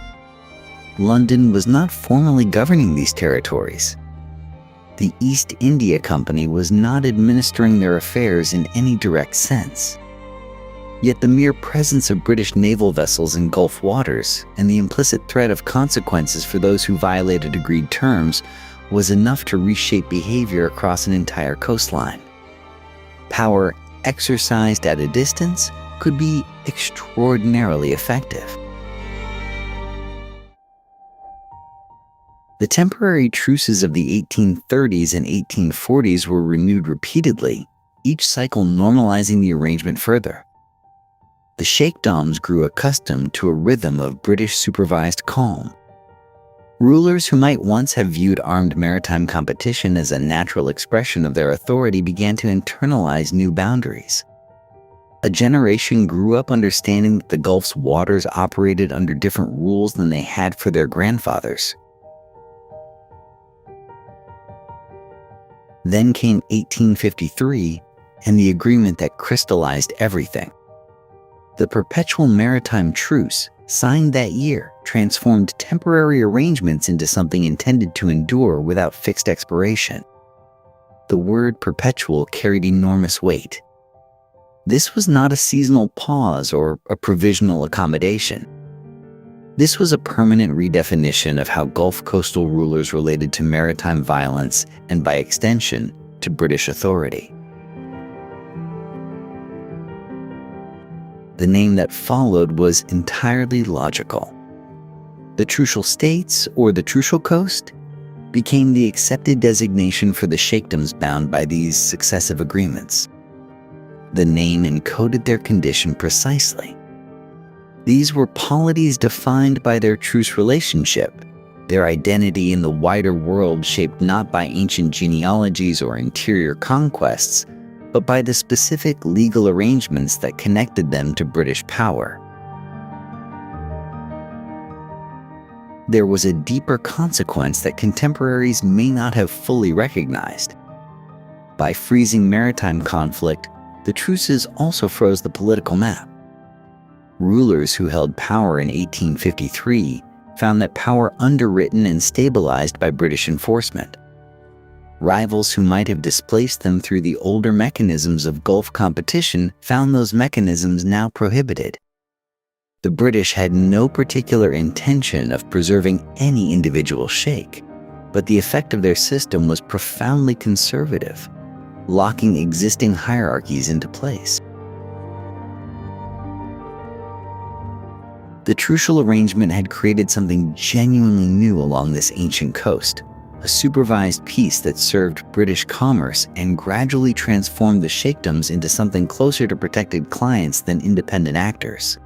London was not formally governing these territories. The East India Company was not administering their affairs in any direct sense. Yet the mere presence of British naval vessels in Gulf waters and the implicit threat of consequences for those who violated agreed terms was enough to reshape behavior across an entire coastline. Power exercised at a distance could be extraordinarily effective. The temporary truces of the 1830s and 1840s were renewed repeatedly, each cycle normalizing the arrangement further. The sheikdoms grew accustomed to a rhythm of British-supervised calm. Rulers who might once have viewed armed maritime competition as a natural expression of their authority began to internalize new boundaries. A generation grew up understanding that the Gulf's waters operated under different rules than they had for their grandfathers. Then came 1853 and the agreement that crystallized everything. The Perpetual Maritime Truce, signed that year, transformed temporary arrangements into something intended to endure without fixed expiration. The word perpetual carried enormous weight. This was not a seasonal pause or a provisional accommodation. This was a permanent redefinition of how Gulf coastal rulers related to maritime violence and, by extension, to British authority. The name that followed was entirely logical. The Trucial States, or the Trucial Coast, became the accepted designation for the sheikdoms bound by these successive agreements. The name encoded their condition precisely. These were polities defined by their truce relationship, their identity in the wider world shaped not by ancient genealogies or interior conquests, but by the specific legal arrangements that connected them to British power. There was a deeper consequence that contemporaries may not have fully recognized. By freezing maritime conflict, the truces also froze the political map. Rulers who held power in 1853 found that power underwritten and stabilized by British enforcement. Rivals who might have displaced them through the older mechanisms of Gulf competition found those mechanisms now prohibited. The British had no particular intention of preserving any individual sheikh, but the effect of their system was profoundly conservative, locking existing hierarchies into place. The Trucial arrangement had created something genuinely new along this ancient coast, a supervised peace that served British commerce and gradually transformed the sheikdoms into something closer to protected clients than independent actors.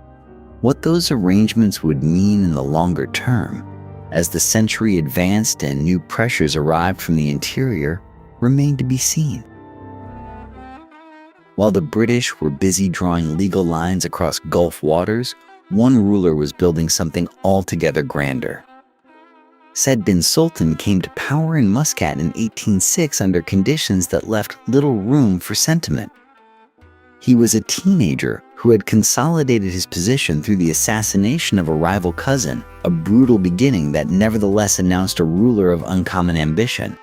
What those arrangements would mean in the longer term, as the century advanced and new pressures arrived from the interior, remained to be seen. While the British were busy drawing legal lines across Gulf waters, one ruler was building something altogether grander. Said bin Sultan came to power in Muscat in 1806 under conditions that left little room for sentiment. He was a teenager who had consolidated his position through the assassination of a rival cousin, a brutal beginning that nevertheless announced a ruler of uncommon ambition.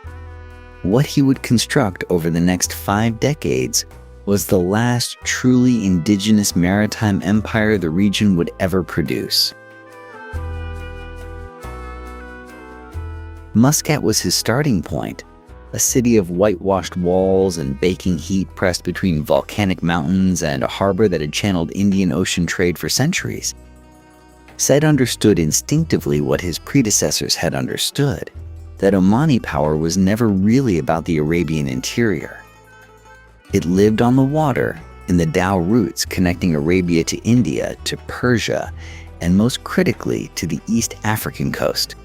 What he would construct over the next 5 decades was the last truly indigenous maritime empire the region would ever produce. Muscat was his starting point, a city of whitewashed walls and baking heat pressed between volcanic mountains and a harbor that had channeled Indian Ocean trade for centuries. Said understood instinctively what his predecessors had understood, that Omani power was never really about the Arabian interior. It lived on the water, in the Dow routes connecting Arabia to India, to Persia, and most critically to the East African coast.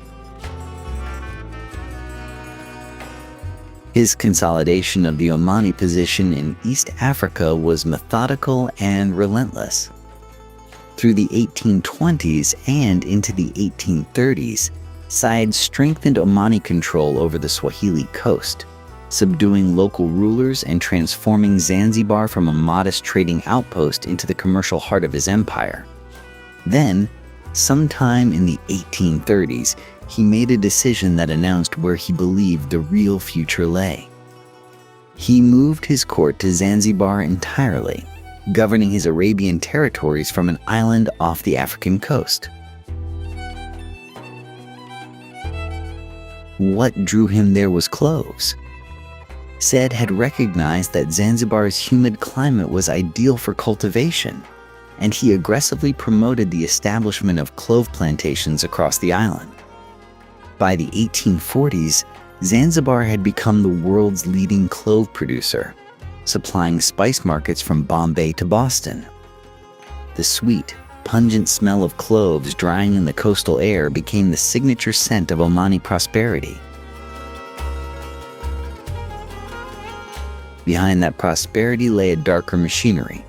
His consolidation of the Omani position in East Africa was methodical and relentless. Through the 1820s and into the 1830s, Said strengthened Omani control over the Swahili coast, subduing local rulers and transforming Zanzibar from a modest trading outpost into the commercial heart of his empire. Then, sometime in the 1830s, he made a decision that announced where he believed the real future lay. He moved his court to Zanzibar entirely, governing his Arabian territories from an island off the African coast. What drew him there was cloves. Said had recognized that Zanzibar's humid climate was ideal for cultivation, and he aggressively promoted the establishment of clove plantations across the island. By the 1840s, Zanzibar had become the world's leading clove producer, supplying spice markets from Bombay to Boston. The sweet, pungent smell of cloves drying in the coastal air became the signature scent of Omani prosperity. Behind that prosperity lay a darker machinery.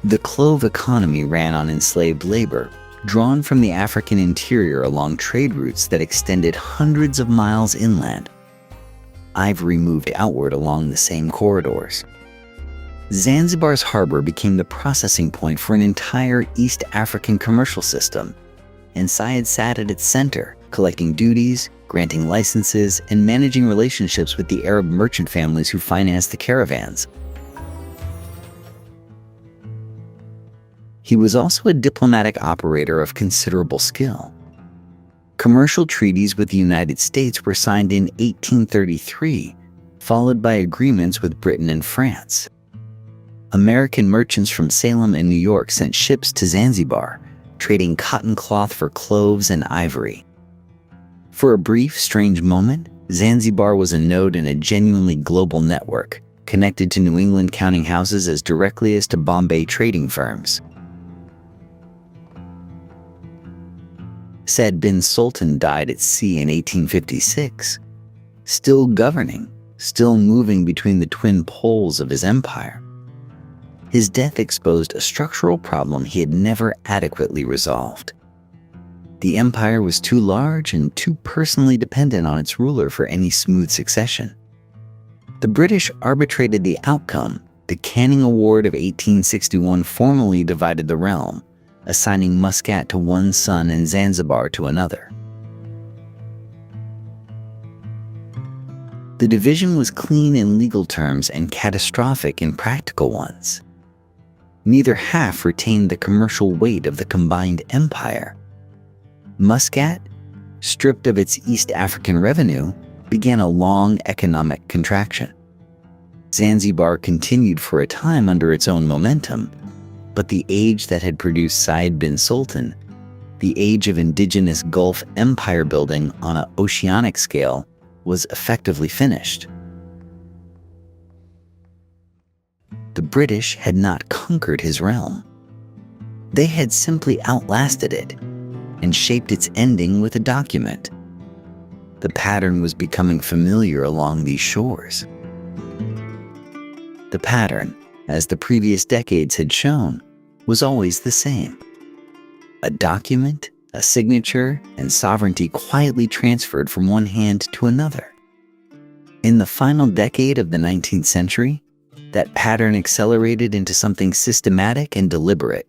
The clove economy ran on enslaved labor, drawn from the African interior along trade routes that extended hundreds of miles inland. ivory moved outward along the same corridors. Zanzibar's harbor became the processing point for an entire East African commercial system, and Syed sat at its center, collecting duties, granting licenses, and managing relationships with the Arab merchant families who financed the caravans. He was also a diplomatic operator of considerable skill. Commercial treaties with the United States were signed in 1833, followed by agreements with Britain and France. American merchants from Salem and New York sent ships to Zanzibar, trading cotton cloth for cloves and ivory. For a brief, strange moment, Zanzibar was a node in a genuinely global network, connected to New England counting houses as directly as to Bombay trading firms. Said bin Sultan died at sea in 1856, still governing, still moving between the twin poles of his empire. His death exposed a structural problem he had never adequately resolved. The empire was too large and too personally dependent on its ruler for any smooth succession. The British arbitrated the outcome. The Canning Award of 1861 formally divided the realm, assigning Muscat to one son and Zanzibar to another. The division was clean in legal terms and catastrophic in practical ones. Neither half retained the commercial weight of the combined empire. Muscat, stripped of its East African revenue, began a long economic contraction. Zanzibar continued for a time under its own momentum, but the age that had produced Syed bin Sultan, the age of indigenous Gulf empire building on an oceanic scale, was effectively finished. The British had not conquered his realm. They had simply outlasted it and shaped its ending with a document. The pattern was becoming familiar along these shores. The pattern, as the previous decades had shown, was always the same. A document, a signature, and sovereignty quietly transferred from one hand to another. In the final decade of the 19th century, that pattern accelerated into something systematic and deliberate.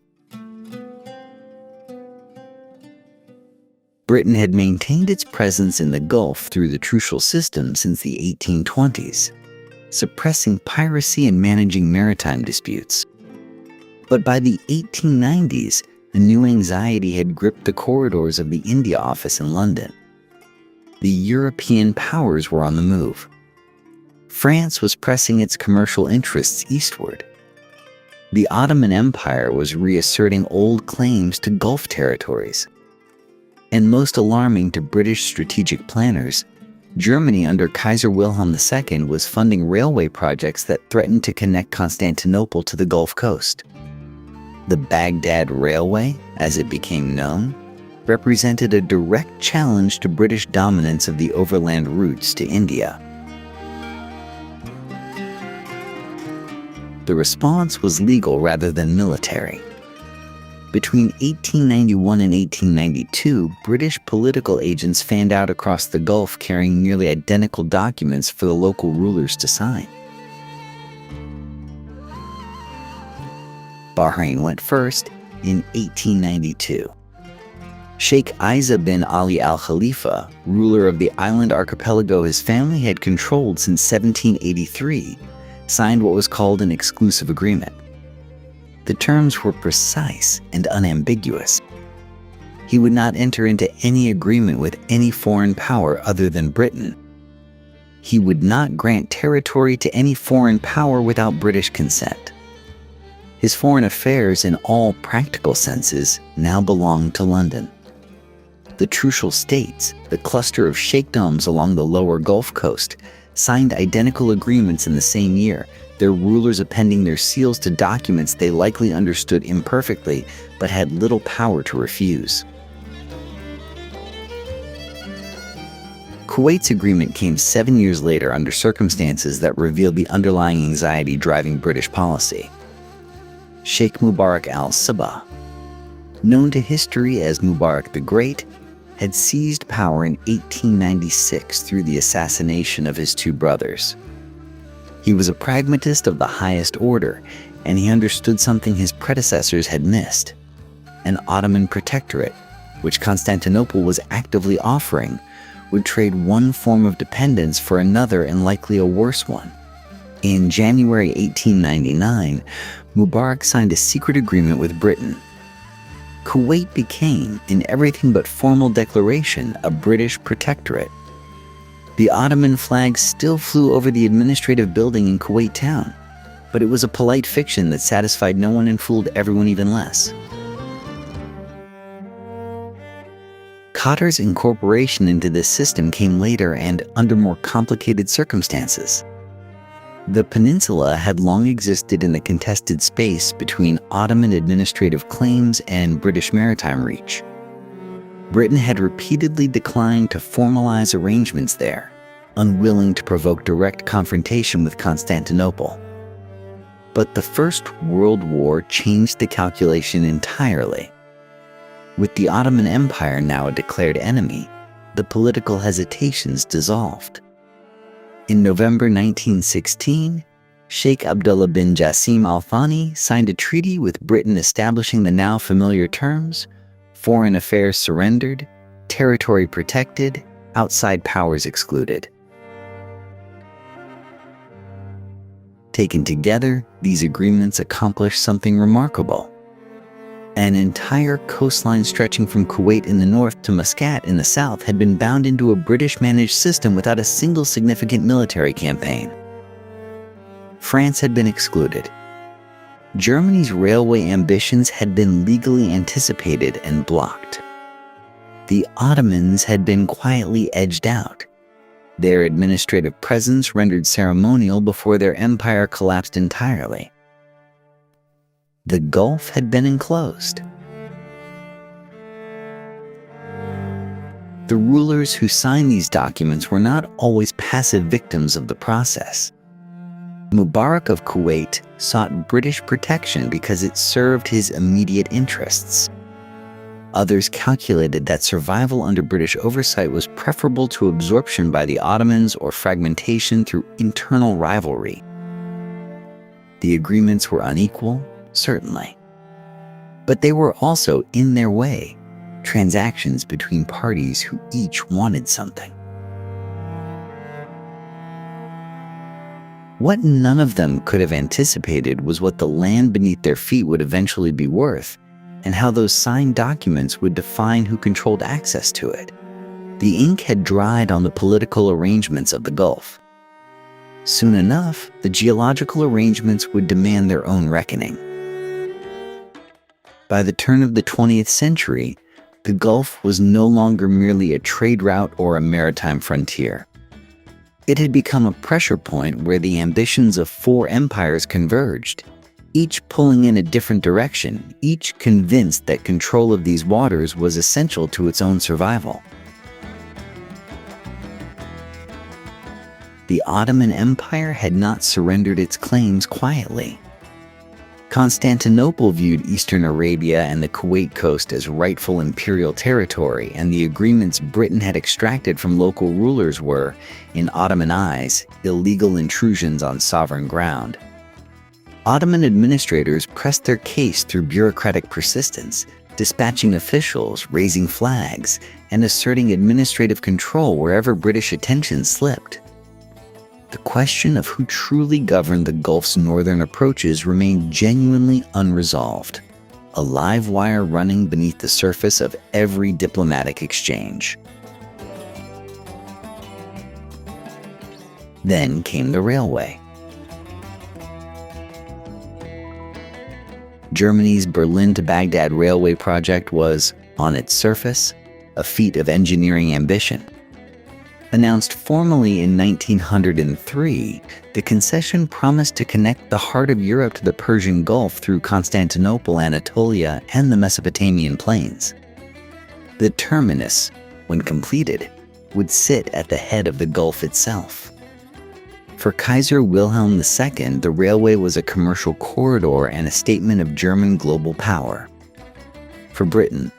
Britain had maintained its presence in the Gulf through the Trucial system since the 1820s, suppressing piracy and managing maritime disputes. But by the 1890s, a new anxiety had gripped the corridors of the India Office in London. The European powers were on the move. France was pressing its commercial interests eastward. The Ottoman Empire was reasserting old claims to Gulf territories. And most alarming to British strategic planners, Germany under Kaiser Wilhelm II was funding railway projects that threatened to connect Constantinople to the Gulf Coast. The Baghdad Railway, as it became known, represented a direct challenge to British dominance of the overland routes to India. The response was legal rather than military. Between 1891 and 1892, British political agents fanned out across the Gulf carrying nearly identical documents for the local rulers to sign. Bahrain went first in 1892. Sheikh Isa bin Ali Al Khalifa, ruler of the island archipelago his family had controlled since 1783, signed what was called an exclusive agreement. The terms were precise and unambiguous. He would not enter into any agreement with any foreign power other than Britain. He would not grant territory to any foreign power without British consent. His foreign affairs, in all practical senses, now belonged to London. The Trucial states, the cluster of sheikdoms along the lower Gulf Coast, signed identical agreements in the same year, their rulers appending their seals to documents they likely understood imperfectly but had little power to refuse. Kuwait's agreement came 7 years later under circumstances that revealed the underlying anxiety driving British policy. Sheikh Mubarak al-Sabah, known to history as Mubarak the Great, had seized power in 1896 through the assassination of his two brothers. He was a pragmatist of the highest order, and he understood something his predecessors had missed: an Ottoman protectorate, which Constantinople was actively offering, would trade one form of dependence for another and likely a worse one. In January 1899, Mubarak signed a secret agreement with Britain. Kuwait became, in everything but formal declaration, a British protectorate. The Ottoman flag still flew over the administrative building in Kuwait town, but it was a polite fiction that satisfied no one and fooled everyone even less. Qatar's incorporation into this system came later and under more complicated circumstances. The peninsula had long existed in the contested space between Ottoman administrative claims and British maritime reach. Britain had repeatedly declined to formalize arrangements there, unwilling to provoke direct confrontation with Constantinople. But the First World War changed the calculation entirely. With the Ottoman Empire now a declared enemy, the political hesitations dissolved. In November 1916, Sheikh Abdullah bin Jassim Al Thani signed a treaty with Britain establishing the now familiar terms: foreign affairs surrendered, territory protected, outside powers excluded. Taken together, these agreements accomplished something remarkable. An entire coastline stretching from Kuwait in the north to Muscat in the south had been bound into a British-managed system without a single significant military campaign. France had been excluded. Germany's railway ambitions had been legally anticipated and blocked. The Ottomans had been quietly edged out, their administrative presence rendered ceremonial before their empire collapsed entirely. The Gulf had been enclosed. The rulers who signed these documents were not always passive victims of the process. Mubarak of Kuwait sought British protection because it served his immediate interests. Others calculated that survival under British oversight was preferable to absorption by the Ottomans or fragmentation through internal rivalry. The agreements were unequal, certainly. But they were also, in their way, transactions between parties who each wanted something. What none of them could have anticipated was what the land beneath their feet would eventually be worth, and how those signed documents would define who controlled access to it. The ink had dried on the political arrangements of the Gulf. Soon enough, the geological arrangements would demand their own reckoning. By the turn of the 20th century, the Gulf was no longer merely a trade route or a maritime frontier. It had become a pressure point where the ambitions of four empires converged, each pulling in a different direction, each convinced that control of these waters was essential to its own survival. The Ottoman Empire had not surrendered its claims quietly. Constantinople viewed Eastern Arabia and the Kuwait coast as rightful imperial territory, and the agreements Britain had extracted from local rulers were, in Ottoman eyes, illegal intrusions on sovereign ground. Ottoman administrators pressed their case through bureaucratic persistence, dispatching officials, raising flags, and asserting administrative control wherever British attention slipped. The question of who truly governed the Gulf's northern approaches remained genuinely unresolved, a live wire running beneath the surface of every diplomatic exchange. Then came the railway. Germany's Berlin to Baghdad railway project was, on its surface, a feat of engineering ambition. Announced formally in 1903, the concession promised to connect the heart of Europe to the Persian Gulf through Constantinople, Anatolia, and the Mesopotamian plains. The terminus, when completed, would sit at the head of the Gulf itself. For Kaiser Wilhelm II, the railway was a commercial corridor and a statement of German global power. For Britain,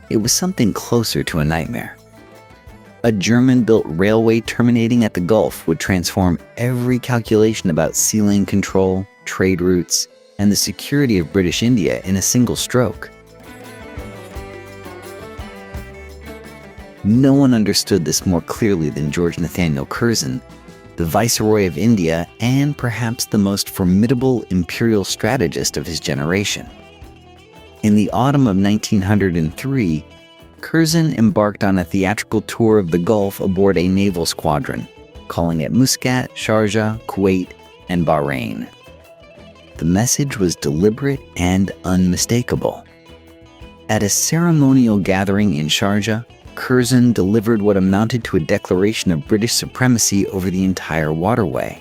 It was something closer to a nightmare. A German-built railway terminating at the Gulf would transform every calculation about sea lane control, trade routes, and the security of British India in a single stroke. No one understood this more clearly than George Nathaniel Curzon, the Viceroy of India and perhaps the most formidable imperial strategist of his generation. In the autumn of 1903, Curzon embarked on a theatrical tour of the Gulf aboard a naval squadron, calling at Muscat, Sharjah, Kuwait, and Bahrain. The message was deliberate and unmistakable. At a ceremonial gathering in Sharjah, Curzon delivered what amounted to a declaration of British supremacy over the entire waterway.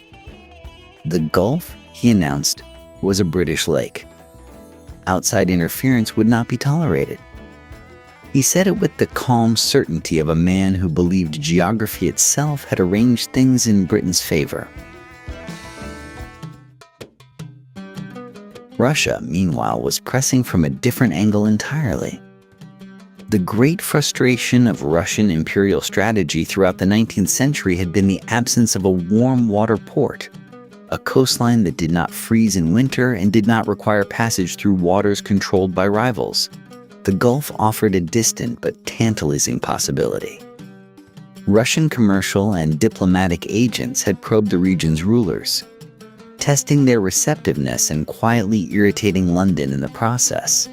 The Gulf, he announced, was a British lake. Outside interference would not be tolerated. He said it with the calm certainty of a man who believed geography itself had arranged things in Britain's favor. Russia, meanwhile, was pressing from a different angle entirely. The great frustration of Russian imperial strategy throughout the 19th century had been the absence of a warm water port, a coastline that did not freeze in winter and did not require passage through waters controlled by rivals. The Gulf offered a distant but tantalizing possibility. Russian commercial and diplomatic agents had probed the region's rulers, testing their receptiveness and quietly irritating London in the process.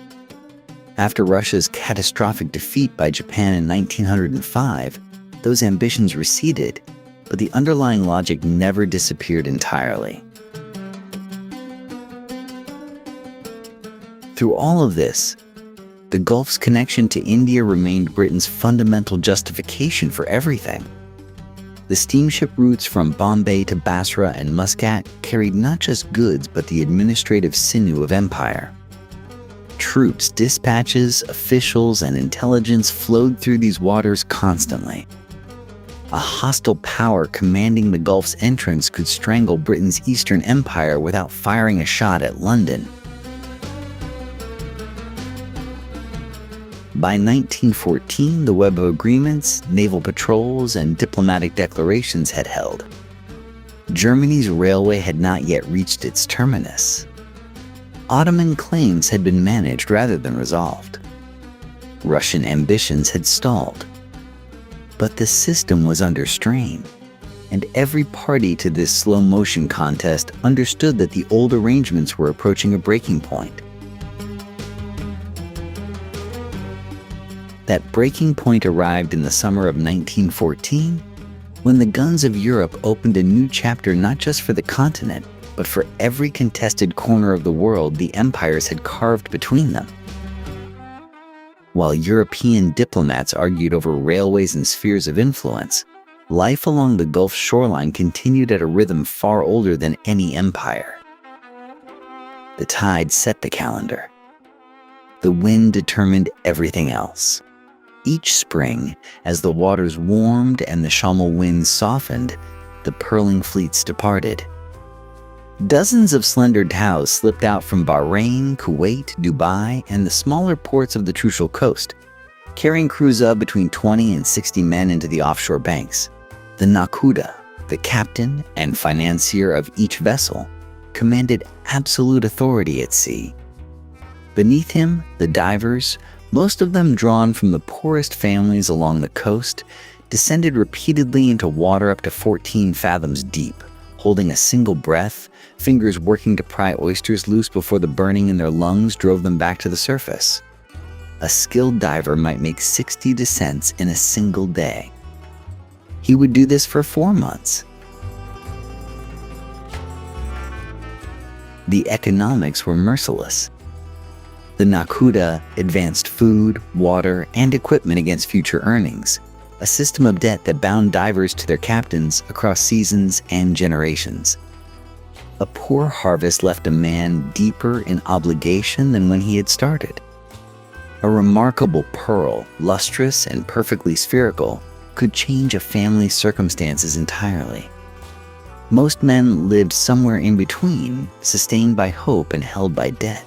After Russia's catastrophic defeat by Japan in 1905, those ambitions receded, but the underlying logic never disappeared entirely. Through all of this, the Gulf's connection to India remained Britain's fundamental justification for everything. The steamship routes from Bombay to Basra and Muscat carried not just goods but the administrative sinew of empire. Troops, dispatches, officials, and intelligence flowed through these waters constantly. A hostile power commanding the Gulf's entrance could strangle Britain's Eastern Empire without firing a shot at London. By 1914, the web of agreements, naval patrols, and diplomatic declarations had held. Germany's railway had not yet reached its terminus. Ottoman claims had been managed rather than resolved. Russian ambitions had stalled. But the system was under strain, and every party to this slow-motion contest understood that the old arrangements were approaching a breaking point. That breaking point arrived in the summer of 1914, when the guns of Europe opened a new chapter not just for the continent, but for every contested corner of the world the empires had carved between them. While European diplomats argued over railways and spheres of influence, life along the Gulf shoreline continued at a rhythm far older than any empire. The tide set the calendar. The wind determined everything else. Each spring, as the waters warmed and the Shamal winds softened, the pearling fleets departed. Dozens of slender dhows slipped out from Bahrain, Kuwait, Dubai, and the smaller ports of the Trucial coast, carrying crews of between 20 and 60 men into the offshore banks. The Nakuda, the captain and financier of each vessel, commanded absolute authority at sea. Beneath him, the divers, most of them drawn from the poorest families along the coast, descended repeatedly into water up to 14 fathoms deep, holding a single breath, fingers working to pry oysters loose before the burning in their lungs drove them back to the surface. A skilled diver might make 60 descents in a single day. He would do this for 4 months. The economics were merciless. The Nakuda advanced food, water, and equipment against future earnings, a system of debt that bound divers to their captains across seasons and generations. A poor harvest left a man deeper in obligation than when he had started. A remarkable pearl, lustrous and perfectly spherical, could change a family's circumstances entirely. Most men lived somewhere in between, sustained by hope and held by debt.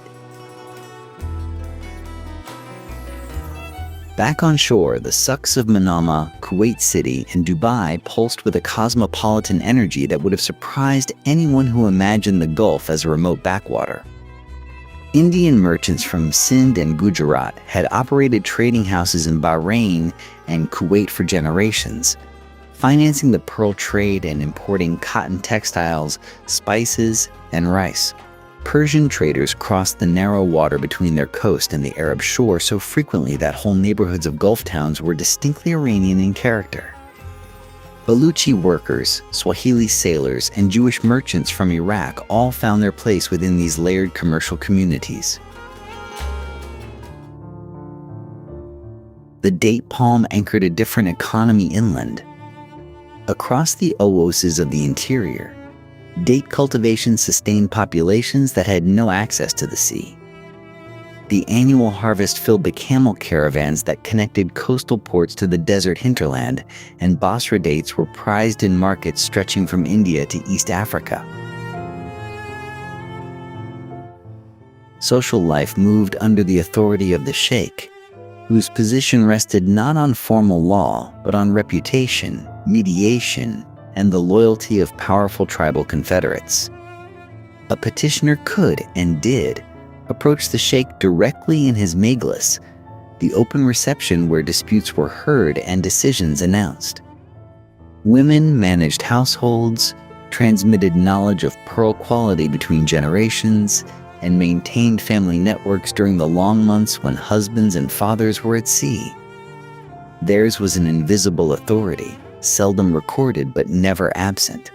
Back on shore, the sucks of Manama, Kuwait City, and Dubai pulsed with a cosmopolitan energy that would have surprised anyone who imagined the Gulf as a remote backwater. Indian merchants from Sindh and Gujarat had operated trading houses in Bahrain and Kuwait for generations, financing the pearl trade and importing cotton textiles, spices, and rice. Persian traders crossed the narrow water between their coast and the Arab shore so frequently that whole neighborhoods of Gulf towns were distinctly Iranian in character. Baluchi workers, Swahili sailors, and Jewish merchants from Iraq all found their place within these layered commercial communities. The date palm anchored a different economy inland. Across the oases of the interior, date cultivation sustained populations that had no access to the sea. The annual harvest filled the camel caravans that connected coastal ports to the desert hinterland, and Basra dates were prized in markets stretching from India to East Africa. Social life moved under the authority of the sheikh, whose position rested not on formal law, but on reputation, mediation, and the loyalty of powerful tribal confederates. A petitioner could, and did, approach the sheikh directly in his majlis, the open reception where disputes were heard and decisions announced. Women managed households, transmitted knowledge of pearl quality between generations, and maintained family networks during the long months when husbands and fathers were at sea. Theirs was an invisible authority, seldom recorded but never absent.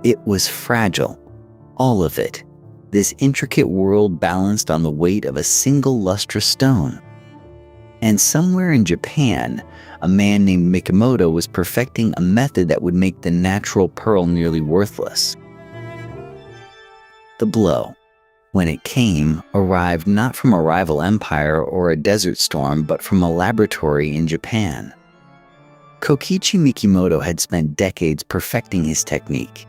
It was fragile, all of it, this intricate world balanced on the weight of a single lustrous stone. And somewhere in Japan, a man named Mikimoto was perfecting a method that would make the natural pearl nearly worthless. The blow, when it came, arrived not from a rival empire or a desert storm, but from a laboratory in Japan. Kokichi Mikimoto had spent decades perfecting his technique,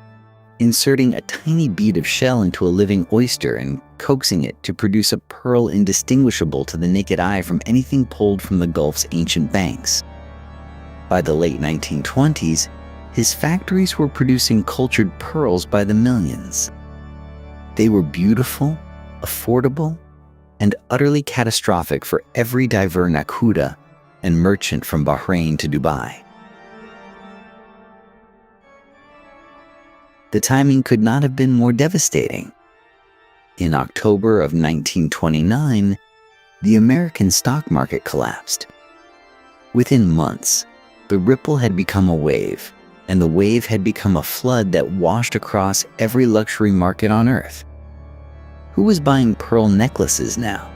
inserting a tiny bead of shell into a living oyster and coaxing it to produce a pearl indistinguishable to the naked eye from anything pulled from the Gulf's ancient banks. By the late 1920s, his factories were producing cultured pearls by the millions. They were beautiful, affordable, and utterly catastrophic for every diver nakuda and merchant from Bahrain to Dubai. The timing could not have been more devastating. In October of 1929, the American stock market collapsed. Within months, the ripple had become a wave, and the wave had become a flood that washed across every luxury market on Earth. Who was buying pearl necklaces now?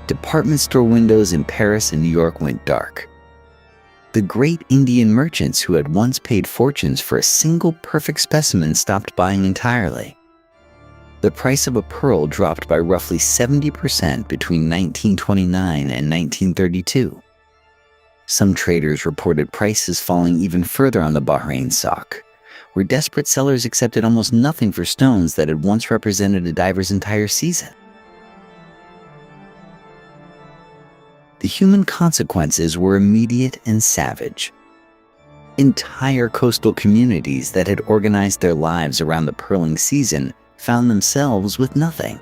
Department store windows in Paris and New York went dark. The great Indian merchants who had once paid fortunes for a single perfect specimen stopped buying entirely. The price of a pearl dropped by roughly 70% between 1929 and 1932. Some traders reported prices falling even further on the Bahrain sock, where desperate sellers accepted almost nothing for stones that had once represented a diver's entire season. The human consequences were immediate and savage. Entire coastal communities that had organized their lives around the pearling season found themselves with nothing.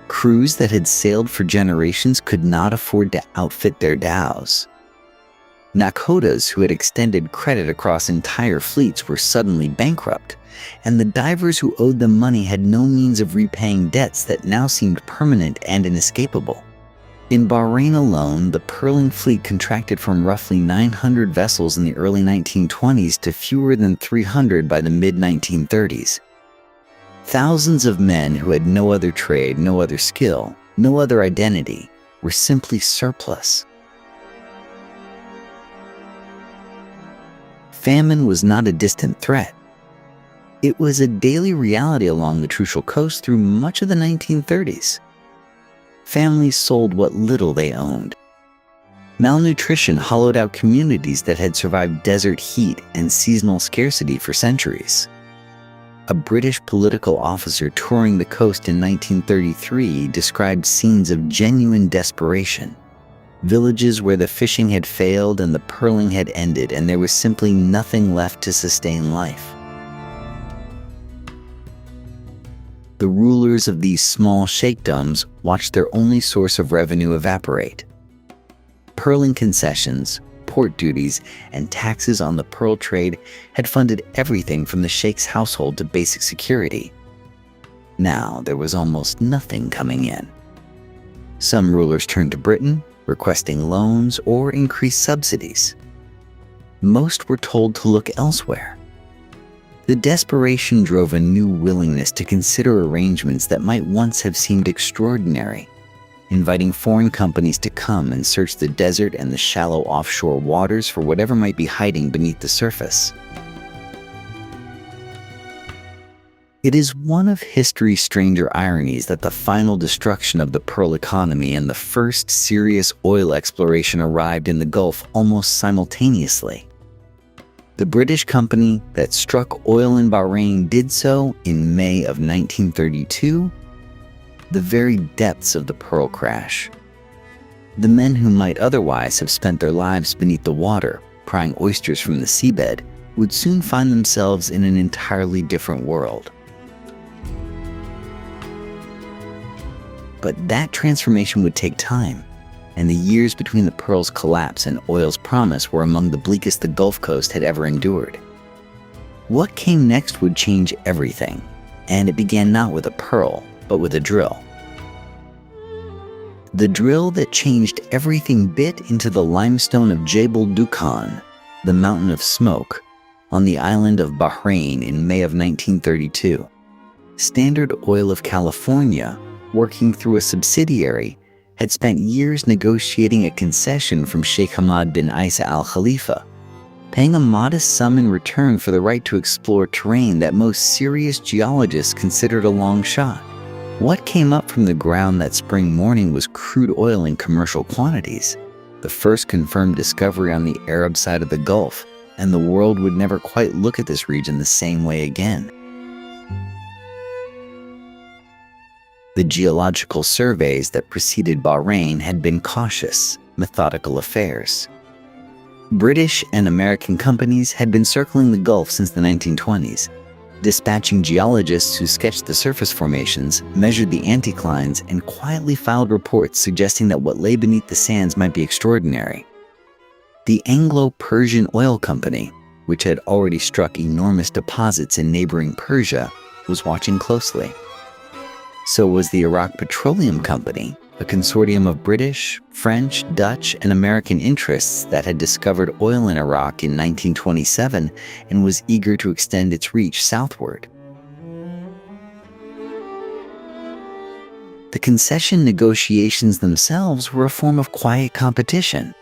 Crews that had sailed for generations could not afford to outfit their dhows. Nakhodas who had extended credit across entire fleets were suddenly bankrupt, and the divers who owed them money had no means of repaying debts that now seemed permanent and inescapable. In Bahrain alone, the pearling fleet contracted from roughly 900 vessels in the early 1920s to fewer than 300 by the mid-1930s. Thousands of men who had no other trade, no other skill, no other identity, were simply surplus. Famine was not a distant threat. It was a daily reality along the Trucial coast through much of the 1930s. Families sold what little they owned. Malnutrition hollowed out communities that had survived desert heat and seasonal scarcity for centuries. A British political officer touring the coast in 1933 described scenes of genuine desperation. Villages where the fishing had failed and the pearling had ended, and there was simply nothing left to sustain life. The rulers of these small sheikdoms watched their only source of revenue evaporate. Pearling concessions, port duties, and taxes on the pearl trade had funded everything from the sheikh's household to basic security. Now there was almost nothing coming in. Some rulers turned to Britain, requesting loans or increased subsidies. Most were told to look elsewhere. The desperation drove a new willingness to consider arrangements that might once have seemed extraordinary, inviting foreign companies to come and search the desert and the shallow offshore waters for whatever might be hiding beneath the surface. It is one of history's stranger ironies that the final destruction of the pearl economy and the first serious oil exploration arrived in the Gulf almost simultaneously. The British company that struck oil in Bahrain did so in May of 1932, the very depths of the pearl crash. The men who might otherwise have spent their lives beneath the water, prying oysters from the seabed, would soon find themselves in an entirely different world. But that transformation would take time, and the years between the pearl's collapse and oil's promise were among the bleakest the Gulf Coast had ever endured. What came next would change everything, and it began not with a pearl, but with a drill. The drill that changed everything bit into the limestone of Jebel Dukhan, the Mountain of Smoke, on the island of Bahrain in May of 1932. Standard Oil of California, working through a subsidiary, had spent years negotiating a concession from Sheikh Hamad bin Isa Al Khalifa, paying a modest sum in return for the right to explore terrain that most serious geologists considered a long shot. What came up from the ground that spring morning was crude oil in commercial quantities, the first confirmed discovery on the Arab side of the Gulf, and the world would never quite look at this region the same way again. The geological surveys that preceded Bahrain had been cautious, methodical affairs. British and American companies had been circling the Gulf since the 1920s, dispatching geologists who sketched the surface formations, measured the anticlines, and quietly filed reports suggesting that what lay beneath the sands might be extraordinary. The Anglo-Persian Oil Company, which had already struck enormous deposits in neighboring Persia, was watching closely. So was the Iraq Petroleum Company, a consortium of British, French, Dutch, and American interests that had discovered oil in Iraq in 1927 and was eager to extend its reach southward. The concession negotiations themselves were a form of quiet competition.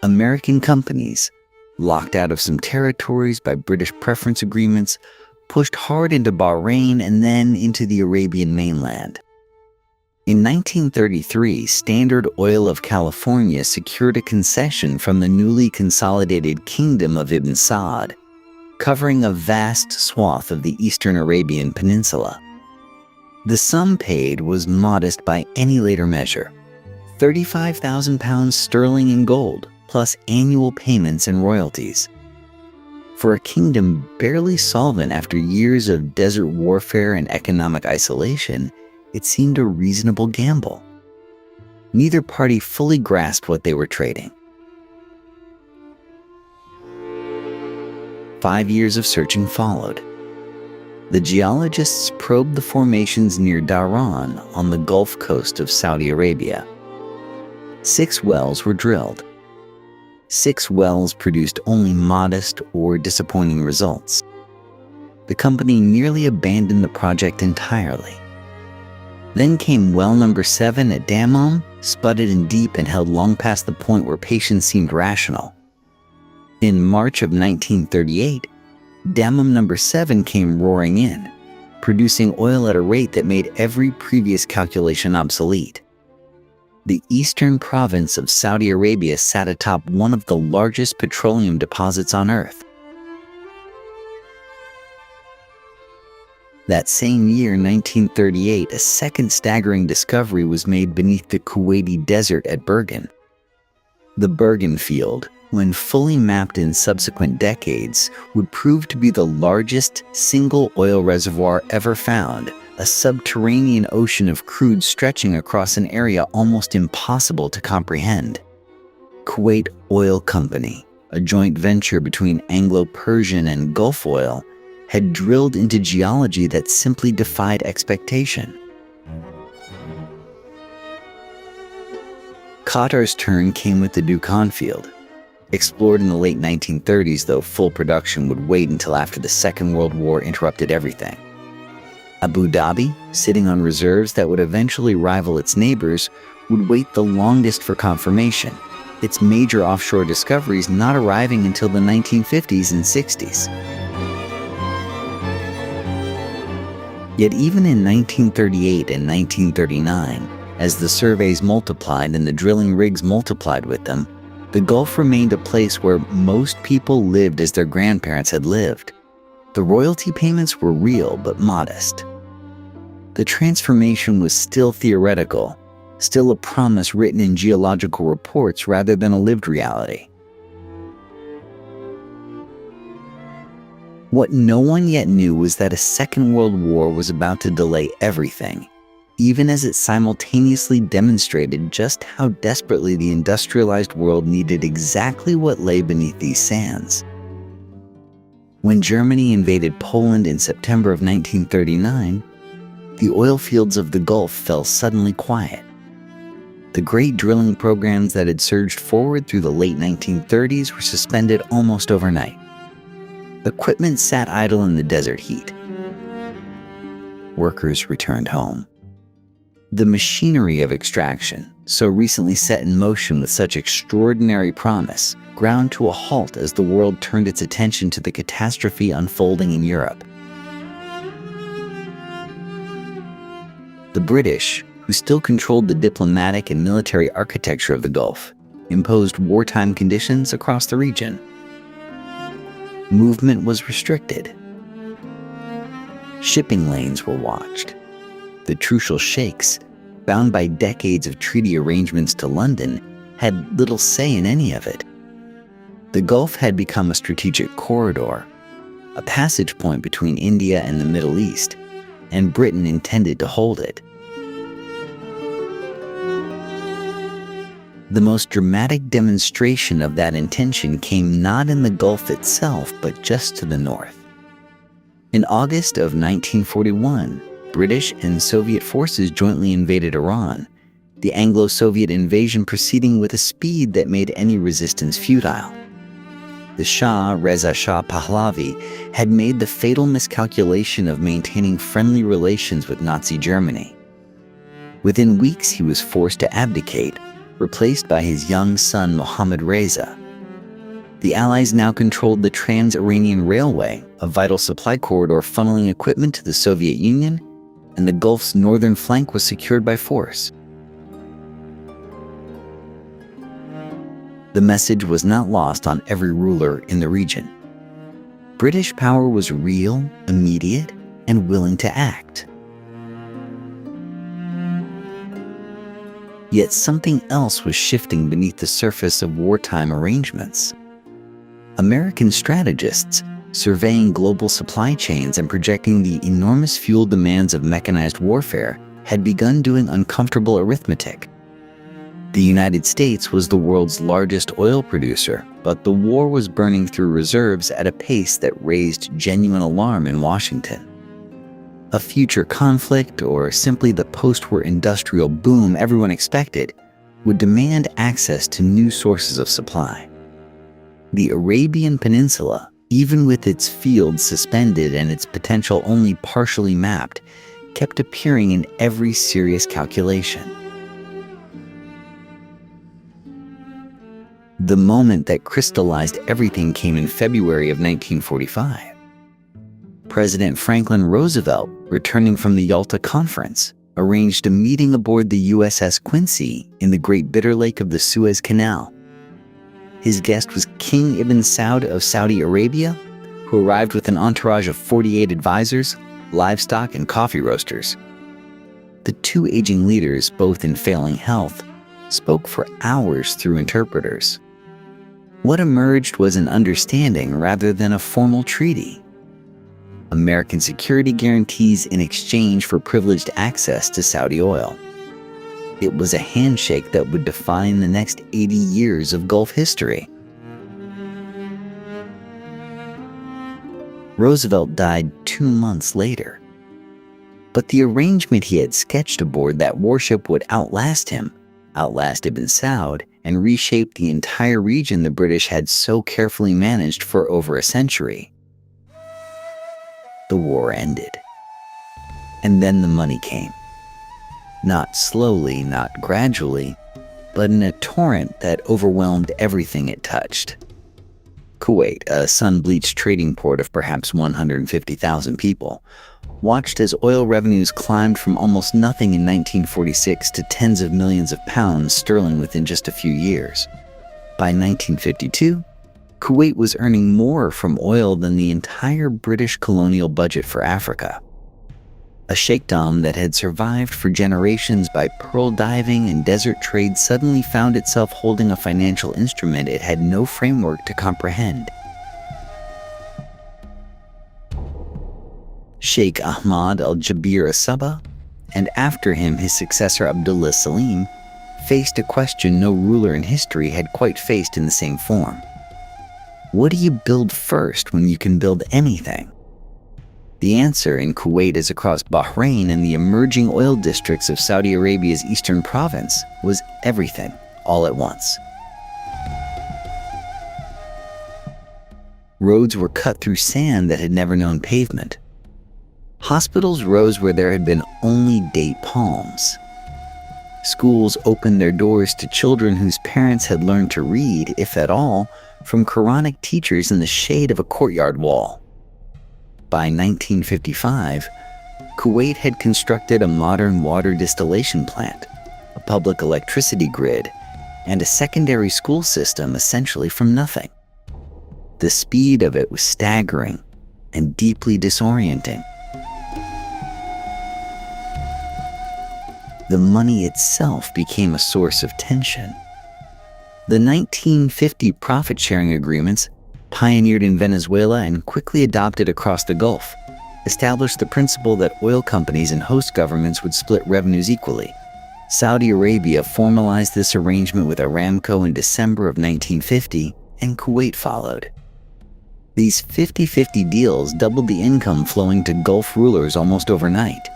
American companies, locked out of some territories by British preference agreements, pushed hard into Bahrain and then into the Arabian mainland. In 1933, Standard Oil of California secured a concession from the newly consolidated Kingdom of Ibn Saud, covering a vast swath of the eastern Arabian Peninsula. The sum paid was modest by any later measure, £35,000 sterling in gold, plus annual payments and royalties. For a kingdom barely solvent after years of desert warfare and economic isolation, it seemed a reasonable gamble. Neither party fully grasped what they were trading. 5 years of searching followed. The geologists probed the formations near Dhahran on the Gulf coast of Saudi Arabia. 6 wells were drilled. 6 wells produced only modest or disappointing results. The company nearly abandoned the project entirely. Then came well number 7 at Dilmun, spudded in deep and held long past the point where patience seemed rational. In March of 1938, Dilmun number 7 came roaring in, producing oil at a rate that made every previous calculation obsolete. The eastern province of Saudi Arabia sat atop one of the largest petroleum deposits on Earth. That same year, 1938, a second staggering discovery was made beneath the Kuwaiti desert at Bergen. The Bergen Field, when fully mapped in subsequent decades, would prove to be the largest single oil reservoir ever found, a subterranean ocean of crude stretching across an area almost impossible to comprehend. Kuwait Oil Company, a joint venture between Anglo-Persian and Gulf Oil, had drilled into geology that simply defied expectation. Qatar's turn came with the Duqan Field. Explored in the late 1930s, though full production would wait until after the Second World War interrupted everything. Abu Dhabi, sitting on reserves that would eventually rival its neighbors, would wait the longest for confirmation, its major offshore discoveries not arriving until the 1950s and 60s. Yet even in 1938 and 1939, as the surveys multiplied and the drilling rigs multiplied with them, the Gulf remained a place where most people lived as their grandparents had lived. The royalty payments were real but modest. The transformation was still theoretical, still a promise written in geological reports rather than a lived reality. What no one yet knew was that a Second World War was about to delay everything, even as it simultaneously demonstrated just how desperately the industrialized world needed exactly what lay beneath these sands. When Germany invaded Poland in September of 1939, the oil fields of the Gulf fell suddenly quiet. The great drilling programs that had surged forward through the late 1930s were suspended almost overnight. Equipment sat idle in the desert heat. Workers returned home. The machinery of extraction, so recently set in motion with such extraordinary promise, ground to a halt as the world turned its attention to the catastrophe unfolding in Europe. The British, who still controlled the diplomatic and military architecture of the Gulf, imposed wartime conditions across the region. Movement was restricted. Shipping lanes were watched. The Trucial sheikhs, bound by decades of treaty arrangements to London, had little say in any of it. The Gulf had become a strategic corridor, a passage point between India and the Middle East, and Britain intended to hold it. The most dramatic demonstration of that intention came not in the Gulf itself, but just to the north. In August of 1941, British and Soviet forces jointly invaded Iran, the Anglo-Soviet invasion proceeding with a speed that made any resistance futile. The Shah, Reza Shah Pahlavi, had made the fatal miscalculation of maintaining friendly relations with Nazi Germany. Within weeks, he was forced to abdicate, replaced by his young son Mohammad Reza. The Allies now controlled the Trans-Iranian Railway, a vital supply corridor funneling equipment to the Soviet Union, and the Gulf's northern flank was secured by force. The message was not lost on every ruler in the region. British power was real, immediate, and willing to act. Yet something else was shifting beneath the surface of wartime arrangements. American strategists, surveying global supply chains and projecting the enormous fuel demands of mechanized warfare, had begun doing uncomfortable arithmetic. The United States was the world's largest oil producer, but the war was burning through reserves at a pace that raised genuine alarm in Washington. A future conflict, or simply the post-war industrial boom everyone expected, would demand access to new sources of supply. The Arabian Peninsula, even with its fields suspended and its potential only partially mapped, kept appearing in every serious calculation. The moment that crystallized everything came in February of 1945. President Franklin Roosevelt, returning from the Yalta Conference, arranged a meeting aboard the USS Quincy in the Great Bitter Lake of the Suez Canal. His guest was King Ibn Saud of Saudi Arabia, who arrived with an entourage of 48 advisors, livestock, and coffee roasters. The two aging leaders, both in failing health, spoke for hours through interpreters. What emerged was an understanding rather than a formal treaty. American security guarantees in exchange for privileged access to Saudi oil. It was a handshake that would define the next 80 years of Gulf history. Roosevelt died 2 months later. But the arrangement he had sketched aboard that warship would outlast him, outlast Ibn Saud, and reshape the entire region the British had so carefully managed for over a century. The war ended. And then the money came. Not slowly, not gradually, but in a torrent that overwhelmed everything it touched. Kuwait, a sun-bleached trading port of perhaps 150,000 people, watched as oil revenues climbed from almost nothing in 1946 to tens of millions of pounds sterling within just a few years. By 1952, Kuwait was earning more from oil than the entire British colonial budget for Africa. A sheikhdom that had survived for generations by pearl diving and desert trade suddenly found itself holding a financial instrument it had no framework to comprehend. Sheikh Ahmad al-Jabir as-Sabah, and after him his successor Abdullah Salim, faced a question no ruler in history had quite faced in the same form. What do you build first when you can build anything? The answer in Kuwait as across Bahrain and the emerging oil districts of Saudi Arabia's eastern province was everything, all at once. Roads were cut through sand that had never known pavement. Hospitals rose where there had been only date palms. Schools opened their doors to children whose parents had learned to read, if at all, from Quranic teachers in the shade of a courtyard wall. By 1955, Kuwait had constructed a modern water distillation plant, a public electricity grid, and a secondary school system essentially from nothing. The speed of it was staggering and deeply disorienting. The money itself became a source of tension. The 1950 profit-sharing agreements, pioneered in Venezuela and quickly adopted across the Gulf, established the principle that oil companies and host governments would split revenues equally. Saudi Arabia formalized this arrangement with Aramco in December of 1950, and Kuwait followed. These 50-50 deals doubled the income flowing to Gulf rulers almost overnight,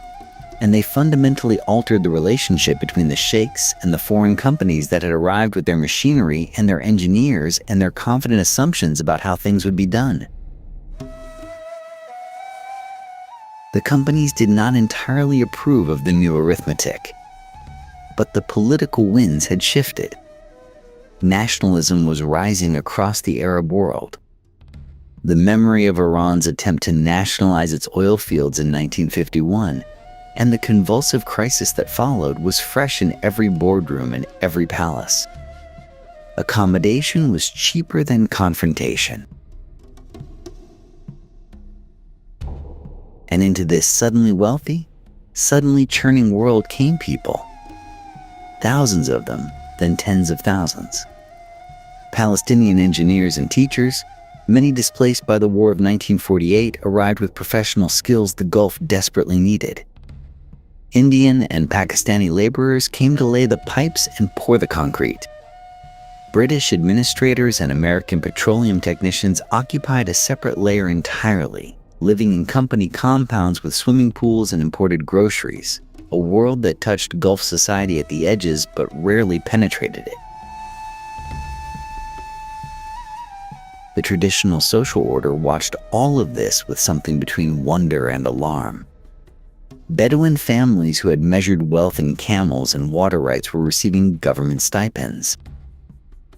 and they fundamentally altered the relationship between the sheikhs and the foreign companies that had arrived with their machinery and their engineers and their confident assumptions about how things would be done. The companies did not entirely approve of the new arithmetic, but the political winds had shifted. Nationalism was rising across the Arab world. The memory of Iran's attempt to nationalize its oil fields in 1951 and the convulsive crisis that followed was fresh in every boardroom and every palace. Accommodation was cheaper than confrontation. And into this suddenly wealthy, suddenly churning world came people. Thousands of them, then tens of thousands. Palestinian engineers and teachers, many displaced by the War of 1948, arrived with professional skills the Gulf desperately needed. Indian and Pakistani laborers came to lay the pipes and pour the concrete. British administrators and American petroleum technicians occupied a separate layer entirely, living in company compounds with swimming pools and imported groceries, a world that touched Gulf society at the edges but rarely penetrated it. The traditional social order watched all of this with something between wonder and alarm. Bedouin families who had measured wealth in camels and water rights were receiving government stipends.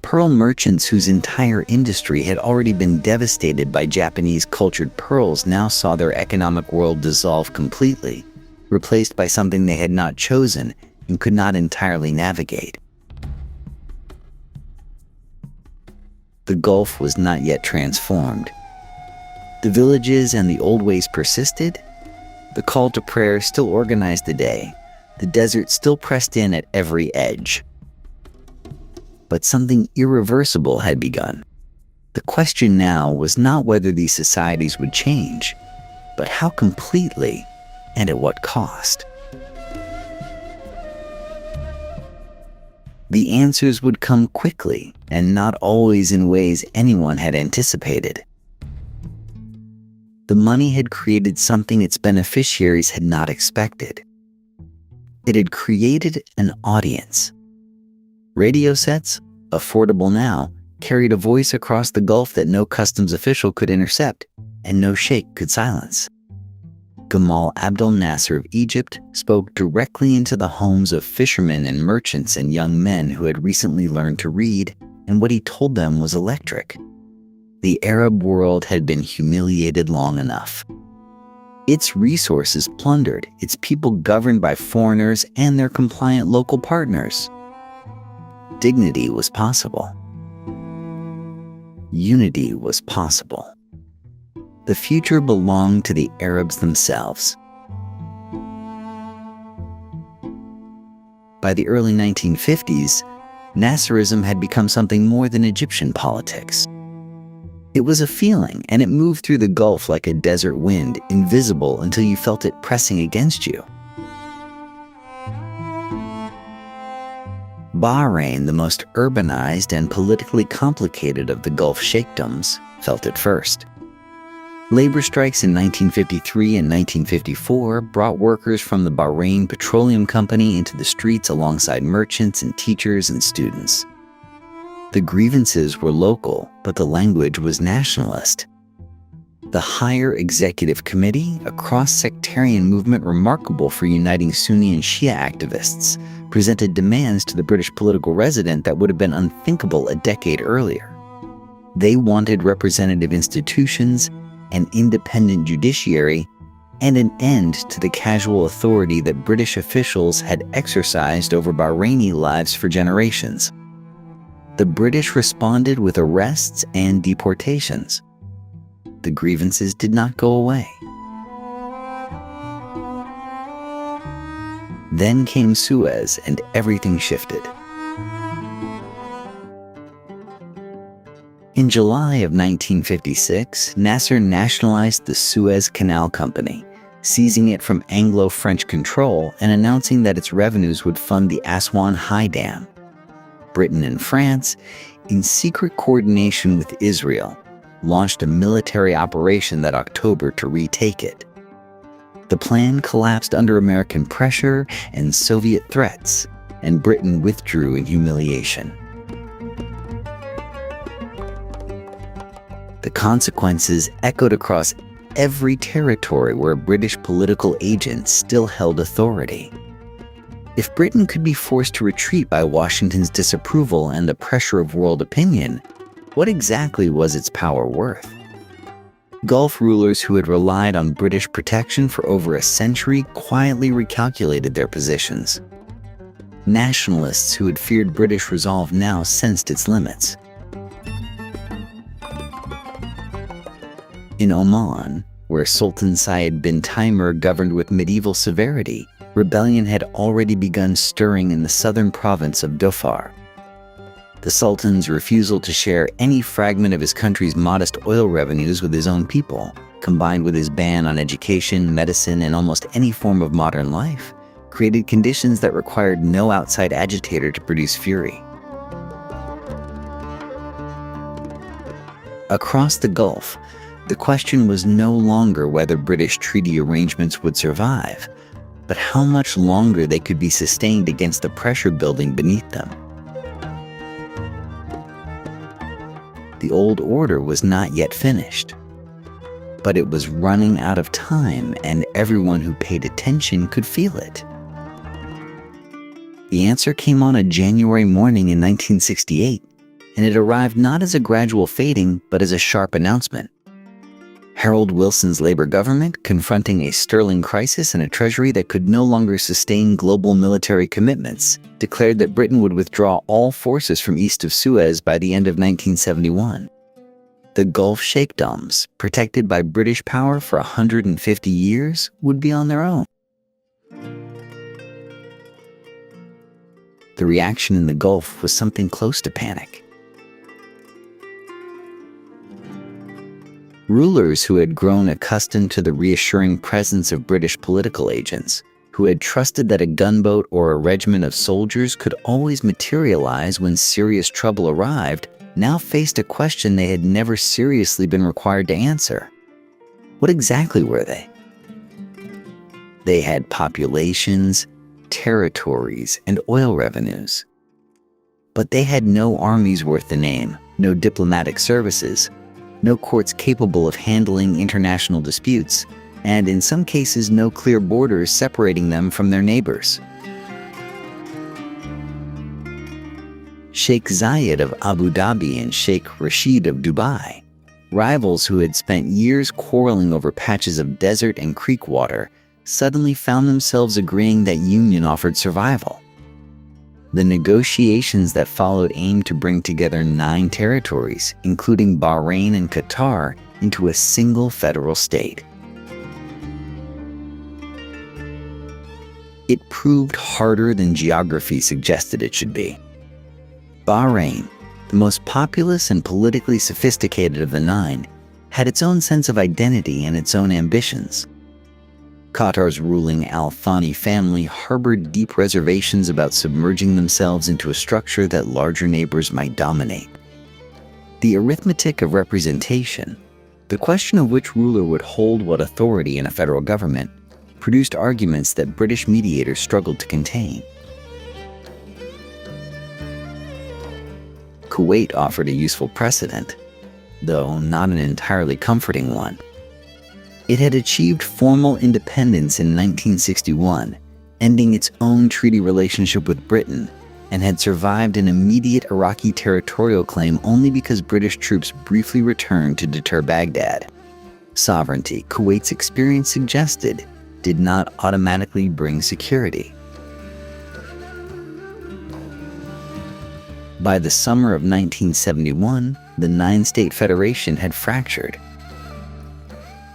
Pearl merchants whose entire industry had already been devastated by Japanese cultured pearls now saw their economic world dissolve completely, replaced by something they had not chosen and could not entirely navigate. The Gulf was not yet transformed. The villages and the old ways persisted, The call to prayer still organized the day. The desert still pressed in at every edge. But something irreversible had begun. The question now was not whether these societies would change, but how completely and at what cost. The answers would come quickly and not always in ways anyone had anticipated. The money had created something its beneficiaries had not expected. It had created an audience. Radio sets, affordable now, carried a voice across the Gulf that no customs official could intercept and no sheikh could silence. Gamal Abdel Nasser of Egypt spoke directly into the homes of fishermen and merchants and young men who had recently learned to read, and what he told them was electric. The Arab world had been humiliated long enough. Its resources plundered, its people governed by foreigners and their compliant local partners. Dignity was possible. Unity was possible. The future belonged to the Arabs themselves. By the early 1950s, Nasserism had become something more than Egyptian politics. It was a feeling, and it moved through the Gulf like a desert wind, invisible until you felt it pressing against you. Bahrain, the most urbanized and politically complicated of the Gulf sheikdoms, felt it first. Labor strikes in 1953 and 1954 brought workers from the Bahrain Petroleum Company into the streets alongside merchants and teachers and students. The grievances were local, but the language was nationalist. The Higher Executive Committee, a cross-sectarian movement remarkable for uniting Sunni and Shia activists, presented demands to the British political resident that would have been unthinkable a decade earlier. They wanted representative institutions, an independent judiciary, and an end to the casual authority that British officials had exercised over Bahraini lives for generations. The British responded with arrests and deportations. The grievances did not go away. Then came Suez and everything shifted. In July of 1956, Nasser nationalized the Suez Canal Company, seizing it from Anglo-French control and announcing that its revenues would fund the Aswan High Dam. Britain and France, in secret coordination with Israel, launched a military operation that October to retake it. The plan collapsed under American pressure and Soviet threats, and Britain withdrew in humiliation. The consequences echoed across every territory where a British political agent still held authority. If Britain could be forced to retreat by Washington's disapproval and the pressure of world opinion, what exactly was its power worth? Gulf rulers who had relied on British protection for over a century quietly recalculated their positions. Nationalists who had feared British resolve now sensed its limits. In Oman, where Sultan Sayyid bin Taimur governed with medieval severity, rebellion had already begun stirring in the southern province of Dhofar. The Sultan's refusal to share any fragment of his country's modest oil revenues with his own people, combined with his ban on education, medicine, and almost any form of modern life, created conditions that required no outside agitator to produce fury. Across the Gulf, the question was no longer whether British treaty arrangements would survive, but how much longer they could be sustained against the pressure building beneath them. The old order was not yet finished, but it was running out of time, and everyone who paid attention could feel it. The answer came on a January morning in 1968, and it arrived not as a gradual fading, but as a sharp announcement. Harold Wilson's Labour government, confronting a sterling crisis and a treasury that could no longer sustain global military commitments, declared that Britain would withdraw all forces from east of Suez by the end of 1971. The Gulf Sheikdoms, protected by British power for 150 years, would be on their own. The reaction in the Gulf was something close to panic. Rulers who had grown accustomed to the reassuring presence of British political agents, who had trusted that a gunboat or a regiment of soldiers could always materialize when serious trouble arrived, now faced a question they had never seriously been required to answer. What exactly were they? They had populations, territories, and oil revenues. But they had no armies worth the name, no diplomatic services, no courts capable of handling international disputes, and in some cases no clear borders separating them from their neighbors. Sheikh Zayed of Abu Dhabi and Sheikh Rashid of Dubai, rivals who had spent years quarreling over patches of desert and creek water, suddenly found themselves agreeing that union offered survival. The negotiations that followed aimed to bring together 9 territories, including Bahrain and Qatar, into a single federal state. It proved harder than geography suggested it should be. Bahrain, the most populous and politically sophisticated of the 9, had its own sense of identity and its own ambitions. Qatar's ruling Al Thani family harbored deep reservations about submerging themselves into a structure that larger neighbors might dominate. The arithmetic of representation, the question of which ruler would hold what authority in a federal government, produced arguments that British mediators struggled to contain. Kuwait offered a useful precedent, though not an entirely comforting one. It had achieved formal independence in 1961, ending its own treaty relationship with Britain, and had survived an immediate Iraqi territorial claim only because British troops briefly returned to deter Baghdad. Sovereignty, Kuwait's experience suggested, did not automatically bring security. By the summer of 1971, the 9-state federation had fractured.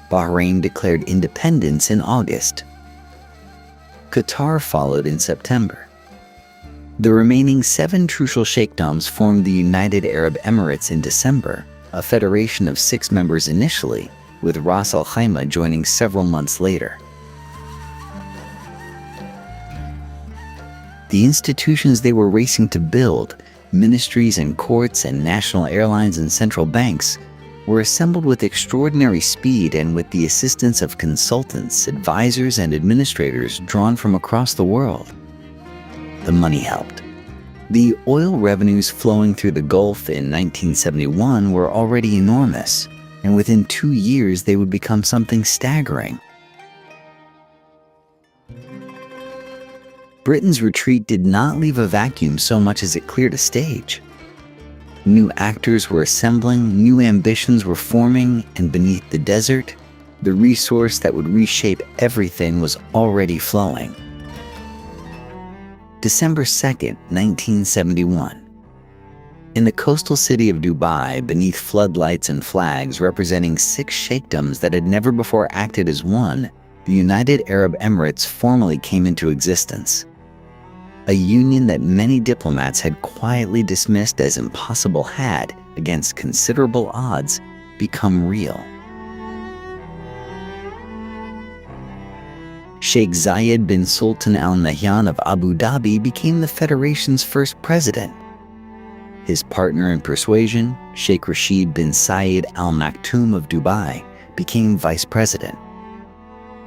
Bahrain declared independence in August. Qatar followed in September. The remaining 7 Trucial Sheikdoms formed the United Arab Emirates in December, a federation of 6 members initially, with Ras Al Khaimah joining several months later. The institutions they were racing to build, ministries and courts and national airlines and central banks, were assembled with extraordinary speed and with the assistance of consultants, advisors, and administrators drawn from across the world. The money helped. The oil revenues flowing through the Gulf in 1971 were already enormous, and within 2 years they would become something staggering. Britain's retreat did not leave a vacuum so much as it cleared a stage. New actors were assembling, new ambitions were forming, and beneath the desert, the resource that would reshape everything was already flowing. December 2nd, 1971. In the coastal city of Dubai, beneath floodlights and flags representing 6 sheikdoms that had never before acted as one, the United Arab Emirates formally came into existence. A union that many diplomats had quietly dismissed as impossible had, against considerable odds, become real. Sheikh Zayed bin Sultan Al Nahyan of Abu Dhabi became the federation's first president. His partner in persuasion, Sheikh Rashid bin Zayed Al Maktoum of Dubai, became vice president.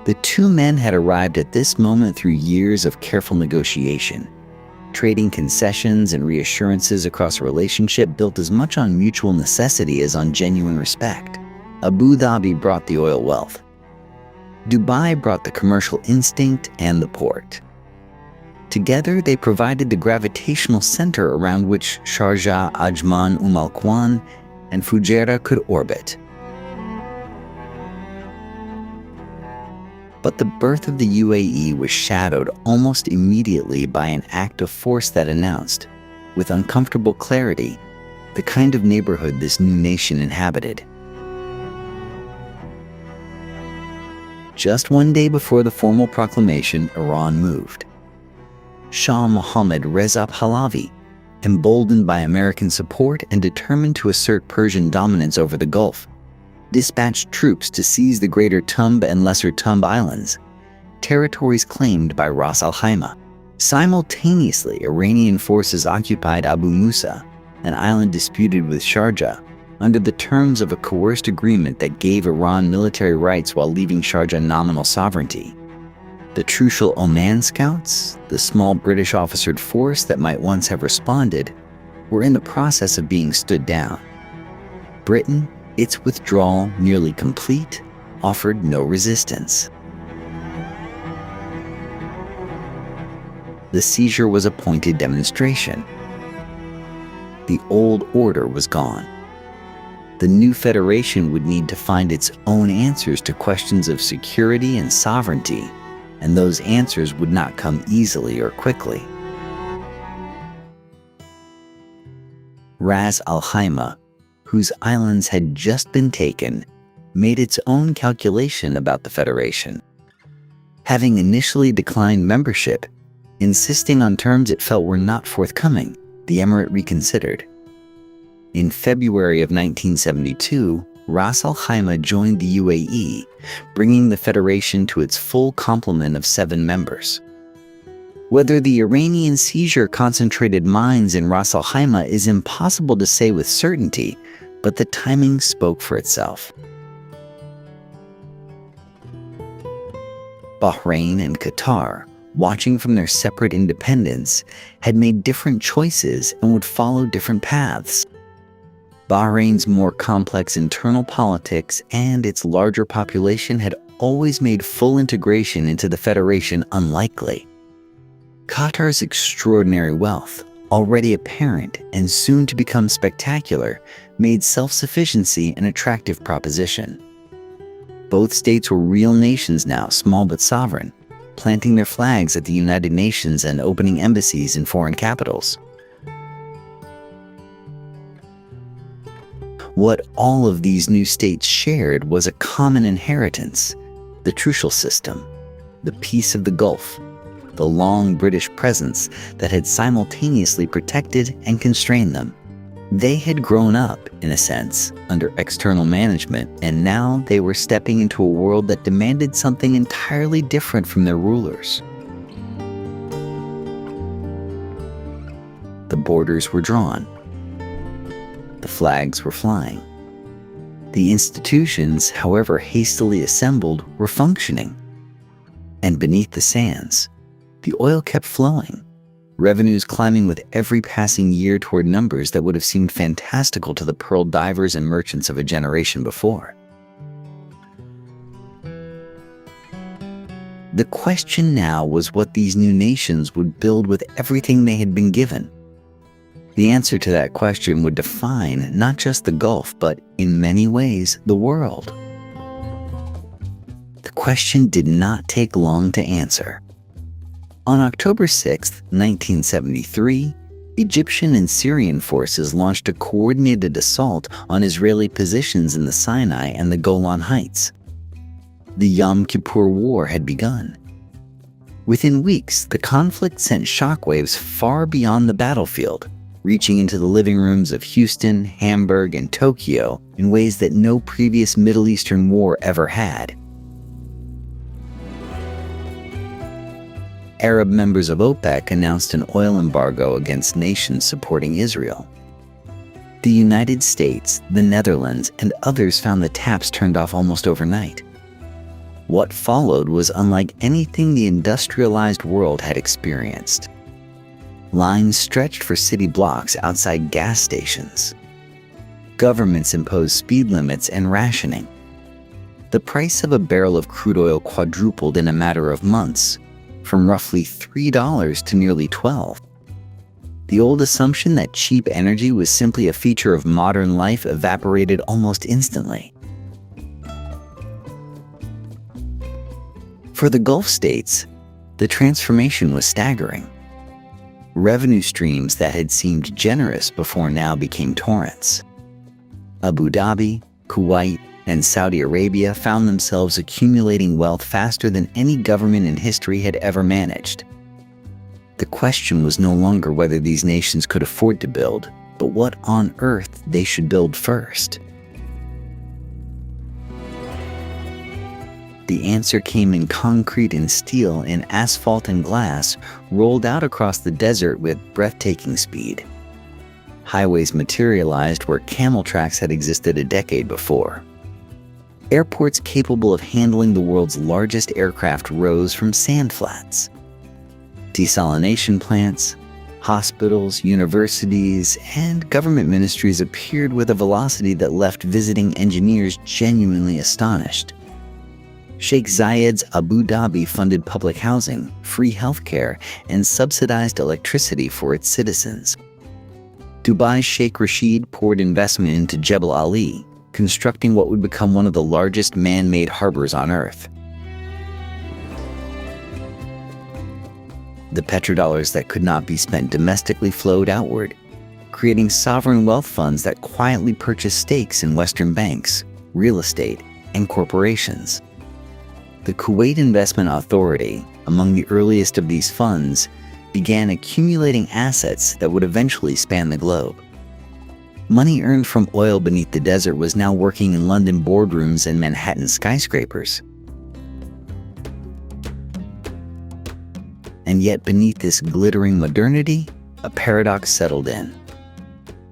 The 2 men had arrived at this moment through years of careful negotiation, trading concessions and reassurances across a relationship built as much on mutual necessity as on genuine respect. Abu Dhabi brought the oil wealth. Dubai brought the commercial instinct and the port. Together, they provided the gravitational center around which Sharjah, Ajman, Al Quwain, and Fujairah could orbit. But the birth of the UAE was shadowed almost immediately by an act of force that announced, with uncomfortable clarity, the kind of neighborhood this new nation inhabited. Just one day before the formal proclamation, Iran moved. Shah Mohammad Reza Pahlavi, emboldened by American support and determined to assert Persian dominance over the Gulf, dispatched troops to seize the Greater Tumb and Lesser Tumb Islands, territories claimed by Ras Al Khaimah. Simultaneously, Iranian forces occupied Abu Musa, an island disputed with Sharjah, under the terms of a coerced agreement that gave Iran military rights while leaving Sharjah nominal sovereignty. The Trucial Oman Scouts, the small British officered force that might once have responded, were in the process of being stood down. Britain, its withdrawal nearly complete, offered no resistance. The seizure was a pointed demonstration. The old order was gone. The new federation would need to find its own answers to questions of security and sovereignty, and those answers would not come easily or quickly. Ras Al Khaimah, whose islands had just been taken, made its own calculation about the federation. Having initially declined membership, insisting on terms it felt were not forthcoming, the emirate reconsidered. In February of 1972, Ras Al Khaimah joined the UAE, bringing the federation to its full complement of 7 members. Whether the Iranian seizure concentrated minds in Ras Al Khaimah is impossible to say with certainty, but the timing spoke for itself. Bahrain and Qatar, watching from their separate independence, had made different choices and would follow different paths. Bahrain's more complex internal politics and its larger population had always made full integration into the federation unlikely. Qatar's extraordinary wealth, already apparent and soon to become spectacular, made self-sufficiency an attractive proposition. Both states were real nations now, small but sovereign, planting their flags at the United Nations and opening embassies in foreign capitals. What all of these new states shared was a common inheritance: the Trucial system, the peace of the Gulf, the long British presence that had simultaneously protected and constrained them. They had grown up, in a sense, under external management, and now they were stepping into a world that demanded something entirely different from their rulers. The borders were drawn. The flags were flying. The institutions, however hastily assembled, were functioning. And beneath the sands, the oil kept flowing, revenues climbing with every passing year toward numbers that would have seemed fantastical to the pearl divers and merchants of a generation before. The question now was what these new nations would build with everything they had been given. The answer to that question would define not just the Gulf, but in many ways, the world. The question did not take long to answer. On October 6, 1973, Egyptian and Syrian forces launched a coordinated assault on Israeli positions in the Sinai and the Golan Heights. The Yom Kippur War had begun. Within weeks, the conflict sent shockwaves far beyond the battlefield, reaching into the living rooms of Houston, Hamburg, and Tokyo in ways that no previous Middle Eastern war ever had. Arab members of OPEC announced an oil embargo against nations supporting Israel. The United States, the Netherlands, and others found the taps turned off almost overnight. What followed was unlike anything the industrialized world had experienced. Lines stretched for city blocks outside gas stations. Governments imposed speed limits and rationing. The price of a barrel of crude oil quadrupled in a matter of months, from roughly $3 to nearly $12. The old assumption that cheap energy was simply a feature of modern life evaporated almost instantly. For the Gulf states, the transformation was staggering. Revenue streams that had seemed generous before now became torrents. Abu Dhabi, Kuwait, and Saudi Arabia found themselves accumulating wealth faster than any government in history had ever managed. The question was no longer whether these nations could afford to build, but what on earth they should build first. The answer came in concrete and steel, in asphalt and glass, rolled out across the desert with breathtaking speed. Highways materialized where camel tracks had existed a decade before. Airports capable of handling the world's largest aircraft rose from sand flats. Desalination plants, hospitals, universities, and government ministries appeared with a velocity that left visiting engineers genuinely astonished. Sheikh Zayed's Abu Dhabi funded public housing, free healthcare, and subsidized electricity for its citizens. Dubai's Sheikh Rashid poured investment into Jebel Ali, constructing what would become one of the largest man-made harbors on Earth. The petrodollars that could not be spent domestically flowed outward, creating sovereign wealth funds that quietly purchased stakes in Western banks, real estate, and corporations. The Kuwait Investment Authority, among the earliest of these funds, began accumulating assets that would eventually span the globe. Money earned from oil beneath the desert was now working in London boardrooms and Manhattan skyscrapers. And yet beneath this glittering modernity, a paradox settled in.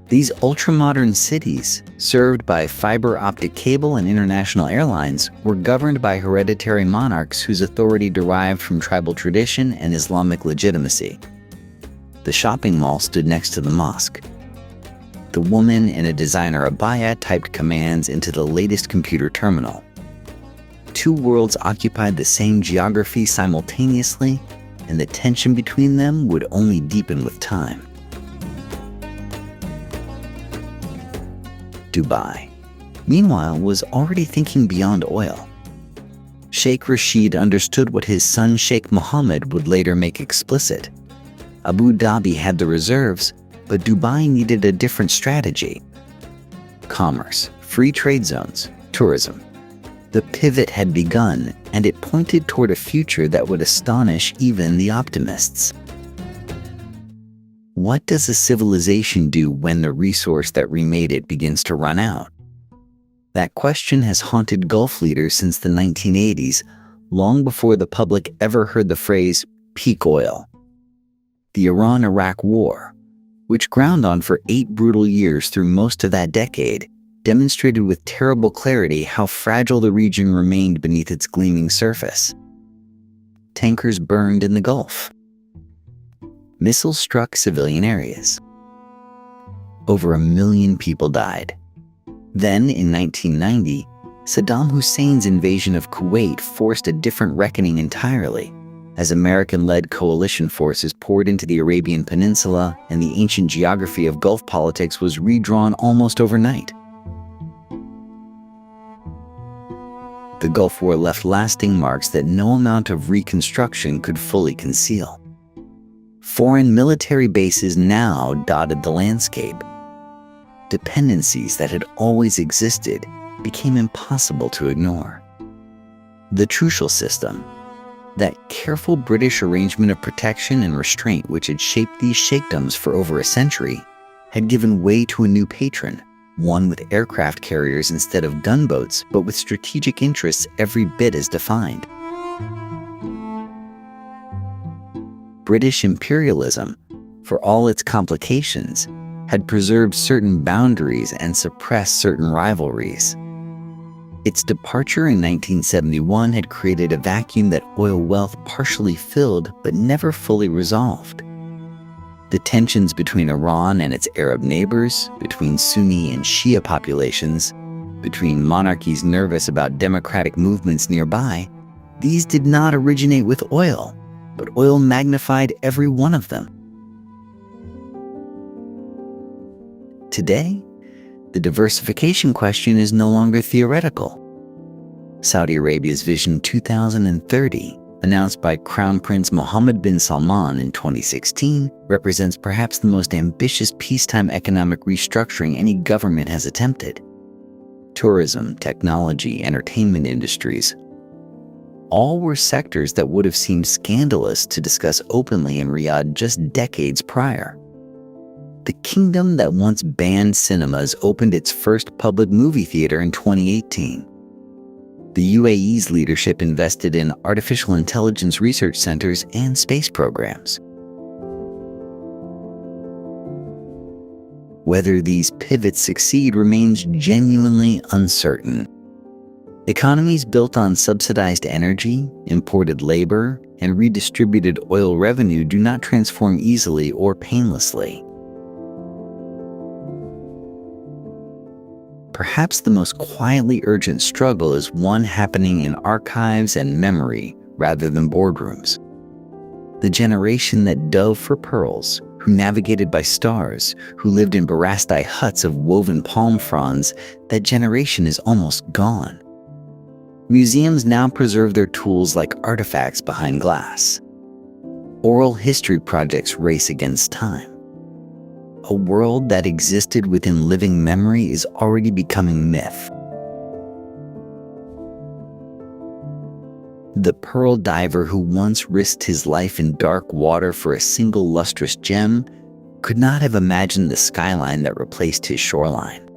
These ultra-modern cities, served by fiber optic cable and international airlines, were governed by hereditary monarchs whose authority derived from tribal tradition and Islamic legitimacy. The shopping mall stood next to the mosque. The woman in a designer abaya typed commands into the latest computer terminal. Two worlds occupied the same geography simultaneously, and the tension between them would only deepen with time. Dubai, meanwhile, was already thinking beyond oil. Sheikh Rashid understood what his son Sheikh Mohammed would later make explicit. Abu Dhabi had the reserves, but Dubai needed a different strategy. Commerce, free trade zones, tourism. The pivot had begun, and it pointed toward a future that would astonish even the optimists. What does a civilization do when the resource that remade it begins to run out? That question has haunted Gulf leaders since the 1980s, long before the public ever heard the phrase peak oil. The Iran-Iraq War, which ground on for 8 brutal years through most of that decade, demonstrated with terrible clarity how fragile the region remained beneath its gleaming surface. Tankers burned in the Gulf. Missiles struck civilian areas. Over 1 million people died. Then, in 1990, Saddam Hussein's invasion of Kuwait forced a different reckoning entirely, as American-led coalition forces poured into the Arabian Peninsula and the ancient geography of Gulf politics was redrawn almost overnight. The Gulf War left lasting marks that no amount of reconstruction could fully conceal. Foreign military bases now dotted the landscape. Dependencies that had always existed became impossible to ignore. The Trucial system, that careful British arrangement of protection and restraint which had shaped these sheikdoms for over a century, had given way to a new patron, one with aircraft carriers instead of gunboats, but with strategic interests every bit as defined. British imperialism, for all its complications, had preserved certain boundaries and suppressed certain rivalries. Its departure in 1971 had created a vacuum that oil wealth partially filled but never fully resolved. The tensions between Iran and its Arab neighbors, between Sunni and Shia populations, between monarchies nervous about democratic movements nearby, these did not originate with oil, but oil magnified every one of them. Today, the diversification question is no longer theoretical. Saudi Arabia's Vision 2030, announced by Crown Prince Mohammed bin Salman in 2016, represents perhaps the most ambitious peacetime economic restructuring any government has attempted. Tourism, technology, entertainment industries, all were sectors that would have seemed scandalous to discuss openly in Riyadh just decades prior. The kingdom that once banned cinemas opened its first public movie theater in 2018. The UAE's leadership invested in artificial intelligence research centers and space programs. Whether these pivots succeed remains genuinely uncertain. Economies built on subsidized energy, imported labor, and redistributed oil revenue do not transform easily or painlessly. Perhaps the most quietly urgent struggle is one happening in archives and memory rather than boardrooms. The generation that dove for pearls, who navigated by stars, who lived in barasti huts of woven palm fronds, that generation is almost gone. Museums now preserve their tools like artifacts behind glass. Oral history projects race against time. A world that existed within living memory is already becoming myth. The pearl diver who once risked his life in dark water for a single lustrous gem could not have imagined the skyline that replaced his shoreline.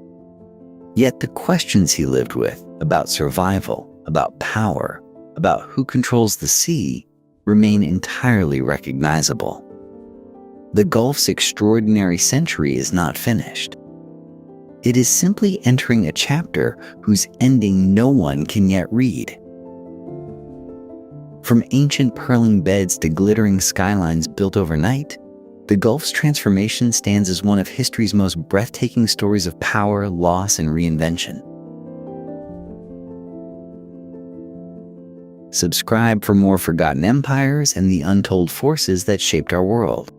Yet the questions he lived with about survival, about power, about who controls the sea, remain entirely recognizable. The Gulf's extraordinary century is not finished. It is simply entering a chapter whose ending no one can yet read. From ancient purling beds to glittering skylines built overnight, the Gulf's transformation stands as one of history's most breathtaking stories of power, loss, and reinvention. Subscribe for more forgotten empires and the untold forces that shaped our world.